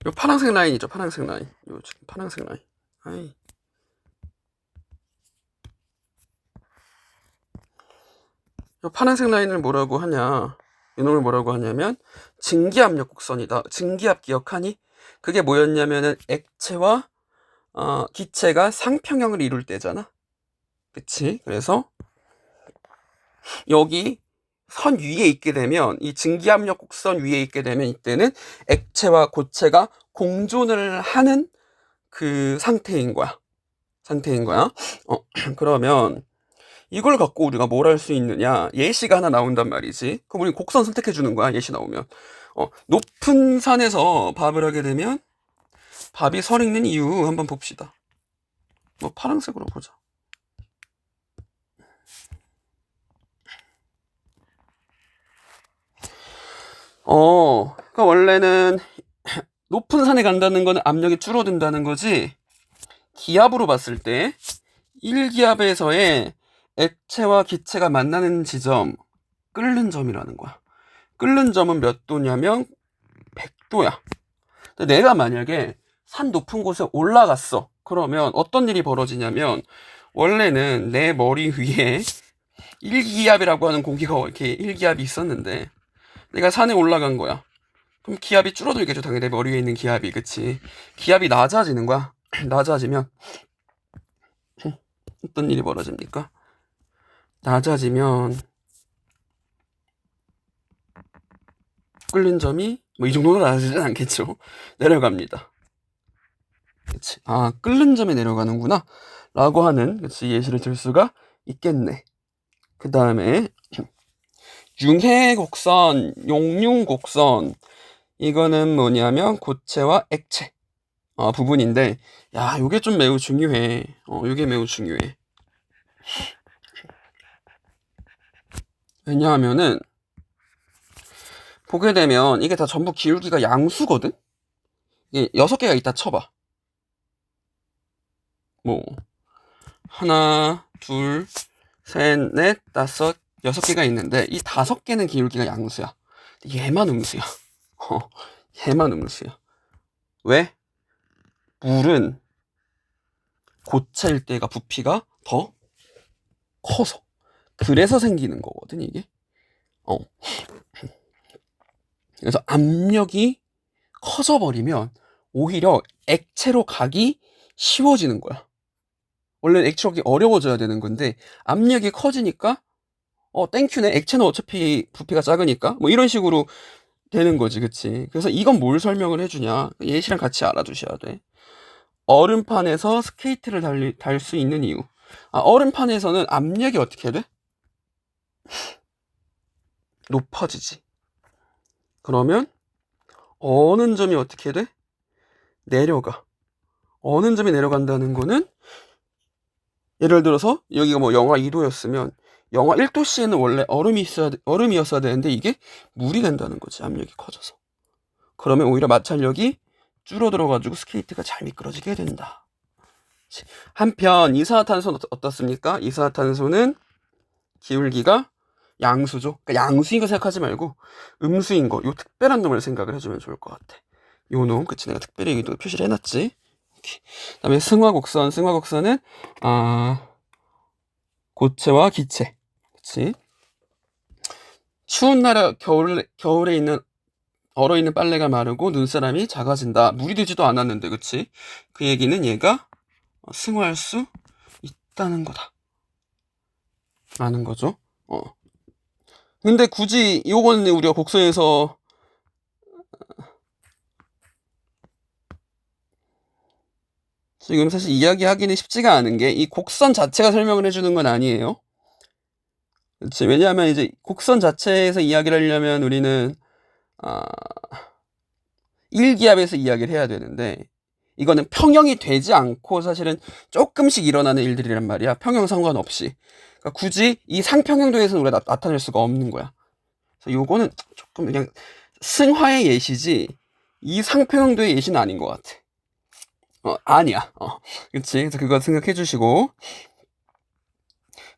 요 파란색 라인 있죠? 파란색 라인. 요 지금 파란색 라인. 요 파란색 라인을 뭐라고 하냐? 이놈을 뭐라고 하냐면 증기압력 곡선이다. 증기압 기억하니? 그게 뭐였냐면은 액체와 기체가 상평형을 이룰 때잖아. 그치? 그래서 여기 선 위에 있게 되면, 이 증기압력 곡선 위에 있게 되면 이때는 액체와 고체가 공존을 하는 그 상태인 거야. 그러면 이걸 갖고 우리가 뭘 할 수 있느냐? 예시가 하나 나온단 말이지. 그럼 우리 곡선 선택해 주는 거야. 예시 나오면. 높은 산에서 밥을 하게 되면 밥이 설 익는 이유 한번 봅시다. 파란색으로 보자. 그러니까 원래는 높은 산에 간다는 거는 압력이 줄어든다는 거지. 기압으로 봤을 때 1기압에서의 액체와 기체가 만나는 지점, 끓는 점이라는 거야. 끓는 점은 몇 도냐면 100도야. 내가 만약에 산 높은 곳에 올라갔어. 그러면 어떤 일이 벌어지냐면, 원래는 내 머리 위에 1기압이라고 하는 공기가 이렇게 1기압이 있었는데 내가 산에 올라간 거야. 그럼 기압이 줄어들겠죠. 당연히 내 머리 위에 있는 기압이. 그치? 기압이 낮아지는 거야. 낮아지면 어떤 일이 벌어집니까? 낮아지면 끓는 점이 이 정도는 낮아지진 않겠죠. 내려갑니다. 그치? 끓는 점에 내려가는구나 라고 하는, 그치, 예시를 들 수가 있겠네. 그 다음에 융해곡선, 용융곡선, 이거는 뭐냐면 고체와 액체 부분인데, 요게 좀 매우 중요해. 요게 매우 중요해. 왜냐하면은 보게 되면 이게 다 전부 기울기가 양수거든? 이게 6개가 있다 쳐봐. 하나, 둘, 셋, 넷, 다섯, 6개가 있는데 이 5개는 기울기가 양수야. 얘만 음수야. 얘만 음수야. 왜? 물은 고체일 때가 부피가 더 커서. 그래서 생기는 거거든, 이게. 그래서 압력이 커져버리면 오히려 액체로 가기 쉬워지는 거야. 원래 액체로 가기 어려워져야 되는 건데 압력이 커지니까 땡큐네. 액체는 어차피 부피가 작으니까 뭐 이런 식으로 되는 거지, 그치? 그래서 이건 뭘 설명을 해주냐? 예시랑 같이 알아두셔야 돼. 얼음판에서 스케이트를 달 수 있는 이유. 얼음판에서는 압력이 어떻게 돼? 높아지지. 그러면 어는 점이 어떻게 돼? 내려가. 어는 점이 내려간다는 거는 예를 들어서 여기가 뭐 영하 2도였으면 영하 1도씨에는 원래 얼음이었어야 되는데 이게 물이 된다는 거지. 압력이 커져서. 그러면 오히려 마찰력이 줄어들어가지고 스케이트가 잘 미끄러지게 된다. 한편 이산화탄소는 어떻습니까? 이산화탄소는 기울기가 양수죠. 그러니까 양수인 거 생각하지 말고 음수인 거, 요 특별한 놈을 생각을 해주면 좋을 것 같아. 요 놈, 그치? 내가 특별히 여기도 표시를 해놨지. 그 다음에 승화곡선. 승화곡선은 고체와 기체. 그치? 추운 날에 겨울에 있는 얼어있는 빨래가 마르고 눈사람이 작아진다. 물이 되지도 않았는데, 그치? 그 얘기는 얘가 승화할 수 있다는 거다. 라는 거죠. 근데 굳이 요거는 우리가 곡선에서 지금 사실 이야기하기는 쉽지가 않은 게 이 곡선 자체가 설명을 해주는 건 아니에요. 그치? 왜냐하면 이제 곡선 자체에서 이야기를 하려면 우리는 1기압에서 이야기를 해야 되는데 이거는 평형이 되지 않고 사실은 조금씩 일어나는 일들이란 말이야. 평형 상관없이. 그러니까 굳이 이 상평형도에서는 우리가 나타낼 수가 없는 거야. 그래서 요거는 조금 그냥 승화의 예시지 이 상평형도의 예시는 아닌 것 같아. 아니야. 그치? 그래서 그거 생각해 주시고.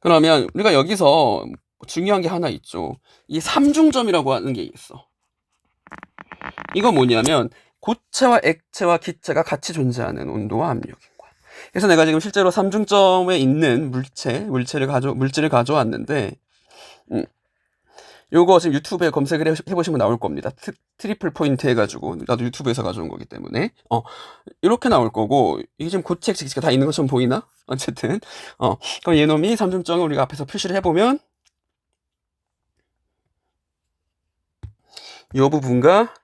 그러면 우리가 여기서 중요한 게 하나 있죠. 이 삼중점이라고 하는 게 있어. 이거 뭐냐면 고체와 액체와 기체가 같이 존재하는 온도와 압력인 거야. 그래서 내가 지금 실제로 삼중점에 있는 물질을 가져왔는데 요거 지금 유튜브에 검색을 해보시면 나올 겁니다. 트리플 포인트 해가지고 나도 유튜브에서 가져온 거기 때문에 이렇게 나올 거고 이게 지금 고체, 액체, 기체가 다 있는 것처럼 보이나? 어쨌든 그럼 얘놈이 삼중점을 우리가 앞에서 표시를 해보면 이 부분과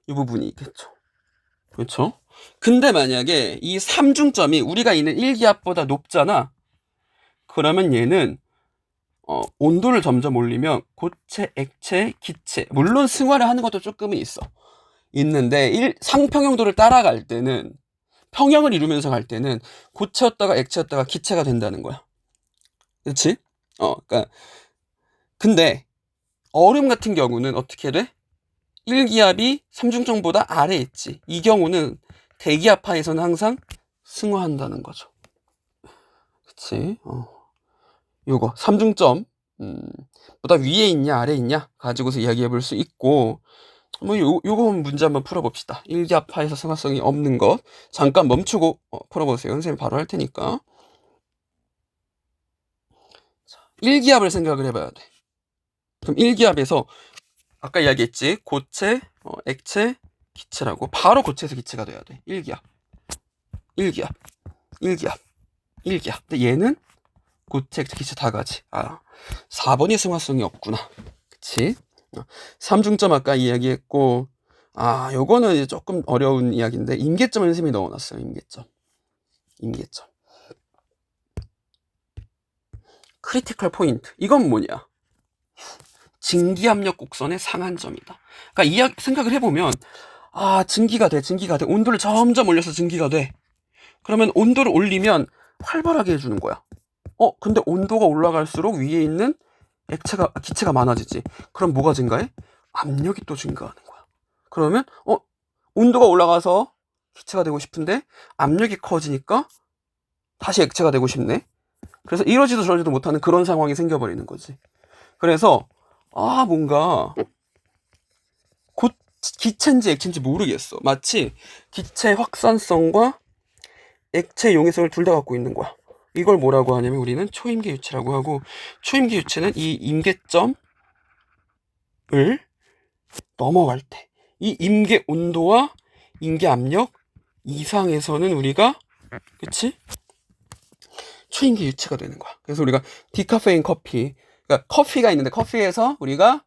이 부분이 있겠죠. 그렇죠? 근데 만약에 이 삼중점이 우리가 있는 1기압보다 높잖아. 그러면 얘는 온도를 점점 올리면 고체, 액체, 기체 물론 승화를 하는 것도 조금은 있는데 상평형도를 따라갈 때는 평형을 이루면서 갈 때는 고체였다가 액체였다가 기체가 된다는 거야. 그렇지? 그러니까 근데 얼음 같은 경우는 어떻게 돼? 1기압이 삼중점보다 아래에 있지. 이 경우는 대기압하에서는 항상 승화한다는 거죠. 그치? 요거 삼중점 보다 위에 있냐 아래에 있냐 가지고서 이야기해 볼 수 있고 뭐 요거 문제 한번 풀어봅시다. 1기압하에서 승화성이 없는 것 잠깐 멈추고 풀어보세요. 선생님 바로 할 테니까. 1기압을 생각을 해봐야 돼. 그럼 1기압에서 아까 이야기했지 고체, 액체, 기체라고 바로 고체에서 기체가 돼야 돼. 1기압 1기압 1기압 1기압 근데 얘는 고체, 액체, 기체 다 가지. 4번이 승화성이 없구나. 그치? 삼중점 아까 이야기했고 요거는 이제 조금 어려운 이야기인데 임계점을 선생님이 넣어놨어요. 임계점 크리티컬 포인트 이건 뭐냐? 증기압력 곡선의 상한점이다. 그러니까 생각을 해보면 증기가 돼 온도를 점점 올려서 증기가 돼. 그러면 온도를 올리면 활발하게 해주는 거야. 근데 온도가 올라갈수록 위에 있는 기체가 많아지지. 그럼 뭐가 증가해? 압력이 또 증가하는 거야. 그러면 온도가 올라가서 기체가 되고 싶은데 압력이 커지니까 다시 액체가 되고 싶네. 그래서 이러지도 저러지도 못하는 그런 상황이 생겨버리는 거지. 그래서 뭔가 곧 기체인지 액체인지 모르겠어. 마치 기체 확산성과 액체 용해성을 둘 다 갖고 있는 거야. 이걸 뭐라고 하냐면 우리는 초임계 유체라고 하고 초임계 유체는 이 임계점을 넘어갈 때 이 임계 온도와 임계 압력 이상에서는 우리가, 그치? 초임계 유체가 되는 거야. 그래서 우리가 디카페인 커피, 그러니까 커피가 있는데 커피에서 우리가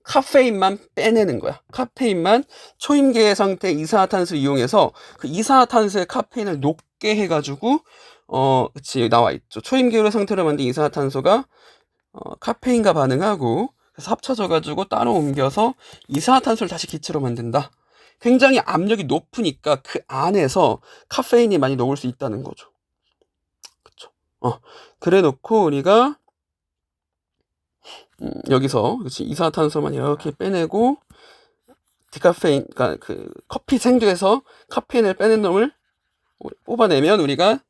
카페인만 빼내는 거야. 카페인만 초임계 상태 이산화탄소를 이용해서 그 이산화탄소의 카페인을 녹게 해가지고 그치, 나와 있죠. 초임계로 상태로 만든 이산화탄소가 카페인과 반응하고 그래서 합쳐져가지고 따로 옮겨서 이산화탄소를 다시 기체로 만든다. 굉장히 압력이 높으니까 그 안에서 카페인이 많이 녹을 수 있다는 거죠. 그쵸? 그래 놓고 우리가 여기서 그치, 이산화탄소만 이렇게 빼내고 디카페인, 그러니까 그 커피 생두에서 카페인을 빼낸 놈을 뽑아내면 우리가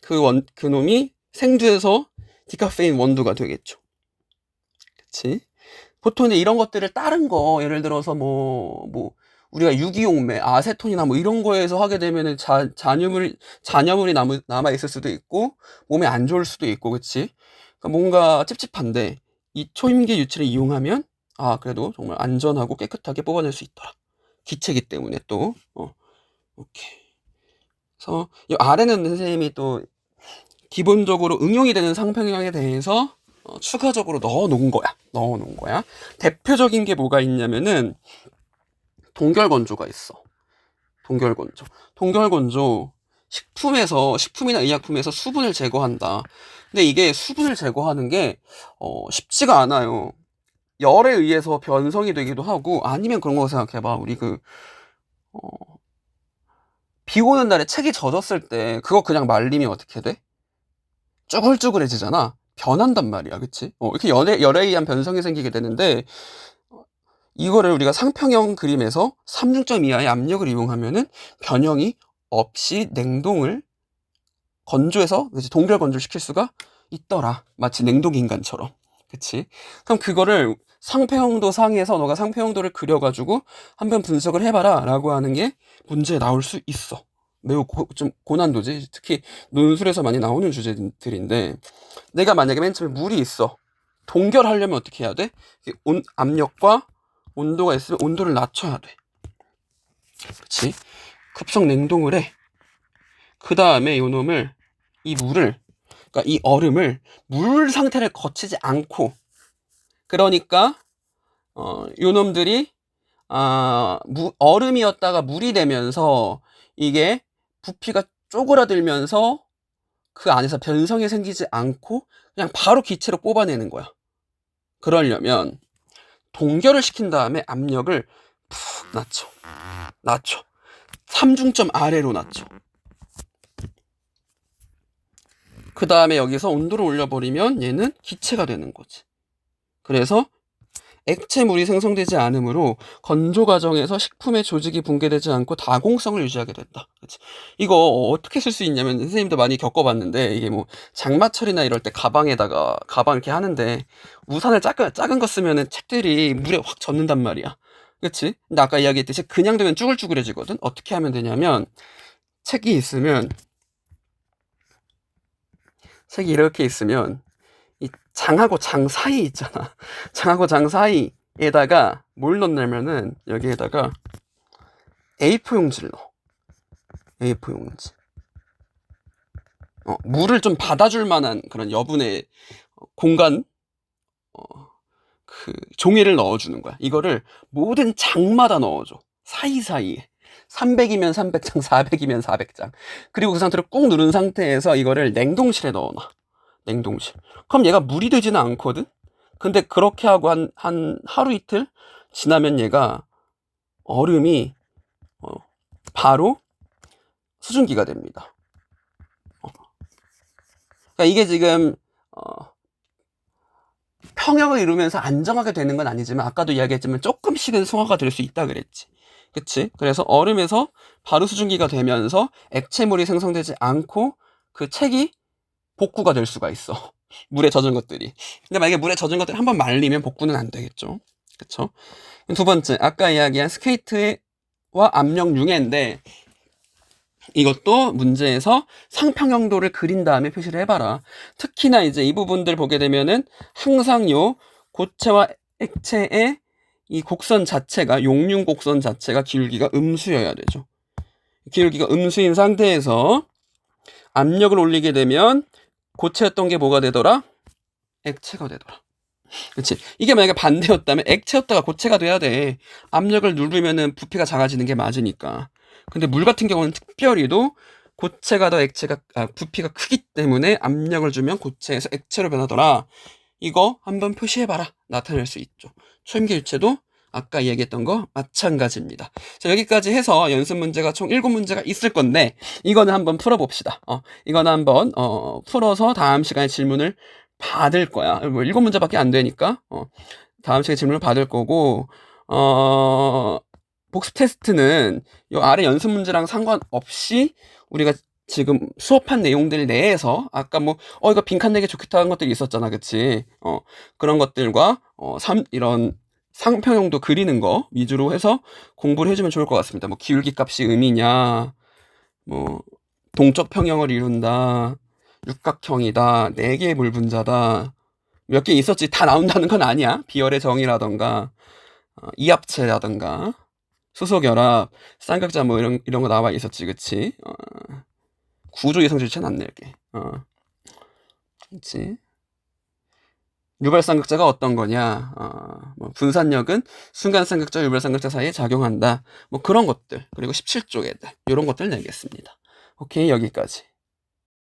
그 놈이 생두에서 디카페인 원두가 되겠죠. 그치? 보통 이제 이런 것들을 다른 거, 예를 들어서 우리가 유기용매, 아세톤이나 뭐 이런 거에서 하게 되면은 잔여물이 남아 있을 수도 있고, 몸에 안 좋을 수도 있고, 그치? 그러니까 뭔가 찝찝한데, 이 초임계 유체를 이용하면, 그래도 정말 안전하고 깨끗하게 뽑아낼 수 있더라. 기체기 때문에 또, 오케이. 그래서, 이 아래는 선생님이 또, 기본적으로 응용이 되는 상평형에 대해서 추가적으로 넣어 놓은 거야. 대표적인 게 뭐가 있냐면은 동결건조가 있어. 동결건조. 식품이나 의약품에서 수분을 제거한다. 근데 이게 수분을 제거하는 게 쉽지가 않아요. 열에 의해서 변성이 되기도 하고, 아니면 그런 거 생각해봐. 우리 비 오는 날에 책이 젖었을 때 그거 그냥 말리면 어떻게 돼? 쭈글쭈글해지잖아. 변한단 말이야, 그치? 이렇게 열에 의한 변성이 생기게 되는데, 이거를 우리가 상평형 그림에서 3중점 이하의 압력을 이용하면은 변형이 없이 냉동을 건조해서 동결 건조를 시킬 수가 있더라. 마치 냉동인간처럼. 그치? 그럼 그거를 상평형도 상에서 너가 상평형도를 그려가지고 한번 분석을 해봐라 라고 하는 게 문제에 나올 수 있어. 매우 좀 고난도지. 특히 논술에서 많이 나오는 주제들인데, 내가 만약에 맨 처음에 물이 있어. 동결하려면 어떻게 해야 돼? 압력과 온도가 있으면 온도를 낮춰야 돼. 그치? 급속 냉동을 해. 그 다음에 그러니까 이 얼음을 물 상태를 거치지 않고, 그러니까 요 놈들이 얼음이었다가 물이 되면서 이게 부피가 쪼그라들면서 그 안에서 변성이 생기지 않고 그냥 바로 기체로 뽑아내는 거야. 그러려면 동결을 시킨 다음에 압력을 푹 낮춰. 3중점 아래로 낮춰. 그 다음에 여기서 온도를 올려버리면 얘는 기체가 되는 거지. 그래서 액체물이 생성되지 않으므로 건조 과정에서 식품의 조직이 붕괴되지 않고 다공성을 유지하게 된다. 그치? 이거 어떻게 쓸 수 있냐면, 선생님도 많이 겪어봤는데, 이게 장마철이나 이럴 때 가방 이렇게 하는데 우산을 작은 거 쓰면은 책들이 물에 확 젖는단 말이야. 그치? 근데 아까 이야기했듯이 그냥 두면 쭈글쭈글해지거든. 어떻게 하면 되냐면, 책이 이렇게 있으면 이 장하고 장 사이 있잖아. 장하고 장 사이에다가 뭘 넣냐면은 여기에다가 A4 용지를 넣어. A4 용지. 물을 좀 받아줄 만한 그런 여분의 공간, 그 종이를 넣어주는 거야. 이거를 모든 장마다 넣어줘. 사이사이에. 300이면 300장, 400이면 400장. 그리고 그 상태로 꾹 누른 상태에서 이거를 냉동실에 넣어놔. 냉동실. 그럼 얘가 물이 되지는 않거든? 근데 그렇게 하고 한 하루 이틀 지나면 얘가 얼음이 바로 수증기가 됩니다. 그러니까 이게 지금 평형을 이루면서 안정하게 되는 건 아니지만, 아까도 이야기했지만 조금씩은 승화가 될 수 있다 그랬지. 그치? 그래서 얼음에서 바로 수증기가 되면서 액체물이 생성되지 않고 그 책이 복구가 될 수가 있어. 물에 젖은 것들이. 근데 만약에 물에 젖은 것들이 한번 말리면 복구는 안 되겠죠. 그쵸? 두 번째, 아까 이야기한 스케이트와 압력 융해인데, 이것도 문제에서 상평형도를 그린 다음에 표시를 해봐라. 특히나 이제 이 부분들 보게 되면은 항상 요 고체와 액체의 이 곡선 자체가, 용융 곡선 자체가 기울기가 음수여야 되죠. 기울기가 음수인 상태에서 압력을 올리게 되면 고체였던 게 뭐가 되더라? 액체가 되더라. 그치? 이게 만약에 반대였다면 액체였다가 고체가 돼야 돼. 압력을 누르면은 부피가 작아지는 게 맞으니까. 근데 물 같은 경우는 특별히도 고체가 더 부피가 크기 때문에 압력을 주면 고체에서 액체로 변하더라. 이거 한번 표시해봐라. 나타낼 수 있죠. 초임계유체도 아까 얘기했던 거 마찬가지입니다. 자, 여기까지 해서 연습 문제가 총 7문제가 있을 건데 이거는 한번 풀어봅시다. 이거는 한번 풀어서 다음 시간에 질문을 받을 거야. 뭐 7문제밖에 안 되니까 다음 시간에 질문을 받을 거고 복습 테스트는 요 아래 연습 문제랑 상관없이 우리가 지금 수업한 내용들 내에서 아까 뭐 이거 빈칸 내기 좋겠다 하는 것들이 있었잖아, 그치? 그런 것들과 이런 상평형도 그리는 거 위주로 해서 공부를 해주면 좋을 것 같습니다. 뭐 기울기 값이 음이냐, 뭐 동적 평형을 이룬다, 육각형이다, 4개의 물분자다, 몇 개 있었지. 다 나온다는 건 아니야. 비열의 정의라던가 이합체라던가 수소결합, 쌍각자 뭐 이런 거 나와 있었지, 그치? 구조 이성질체는 안 낼게. 그치? 유발쌍각자가 어떤 거냐? 뭐 분산력은 순간쌍각자, 유발쌍각자 사이에 작용한다. 뭐 그런 것들. 그리고 17쪽 애들. 이런 것들 내겠습니다. 오케이, 여기까지.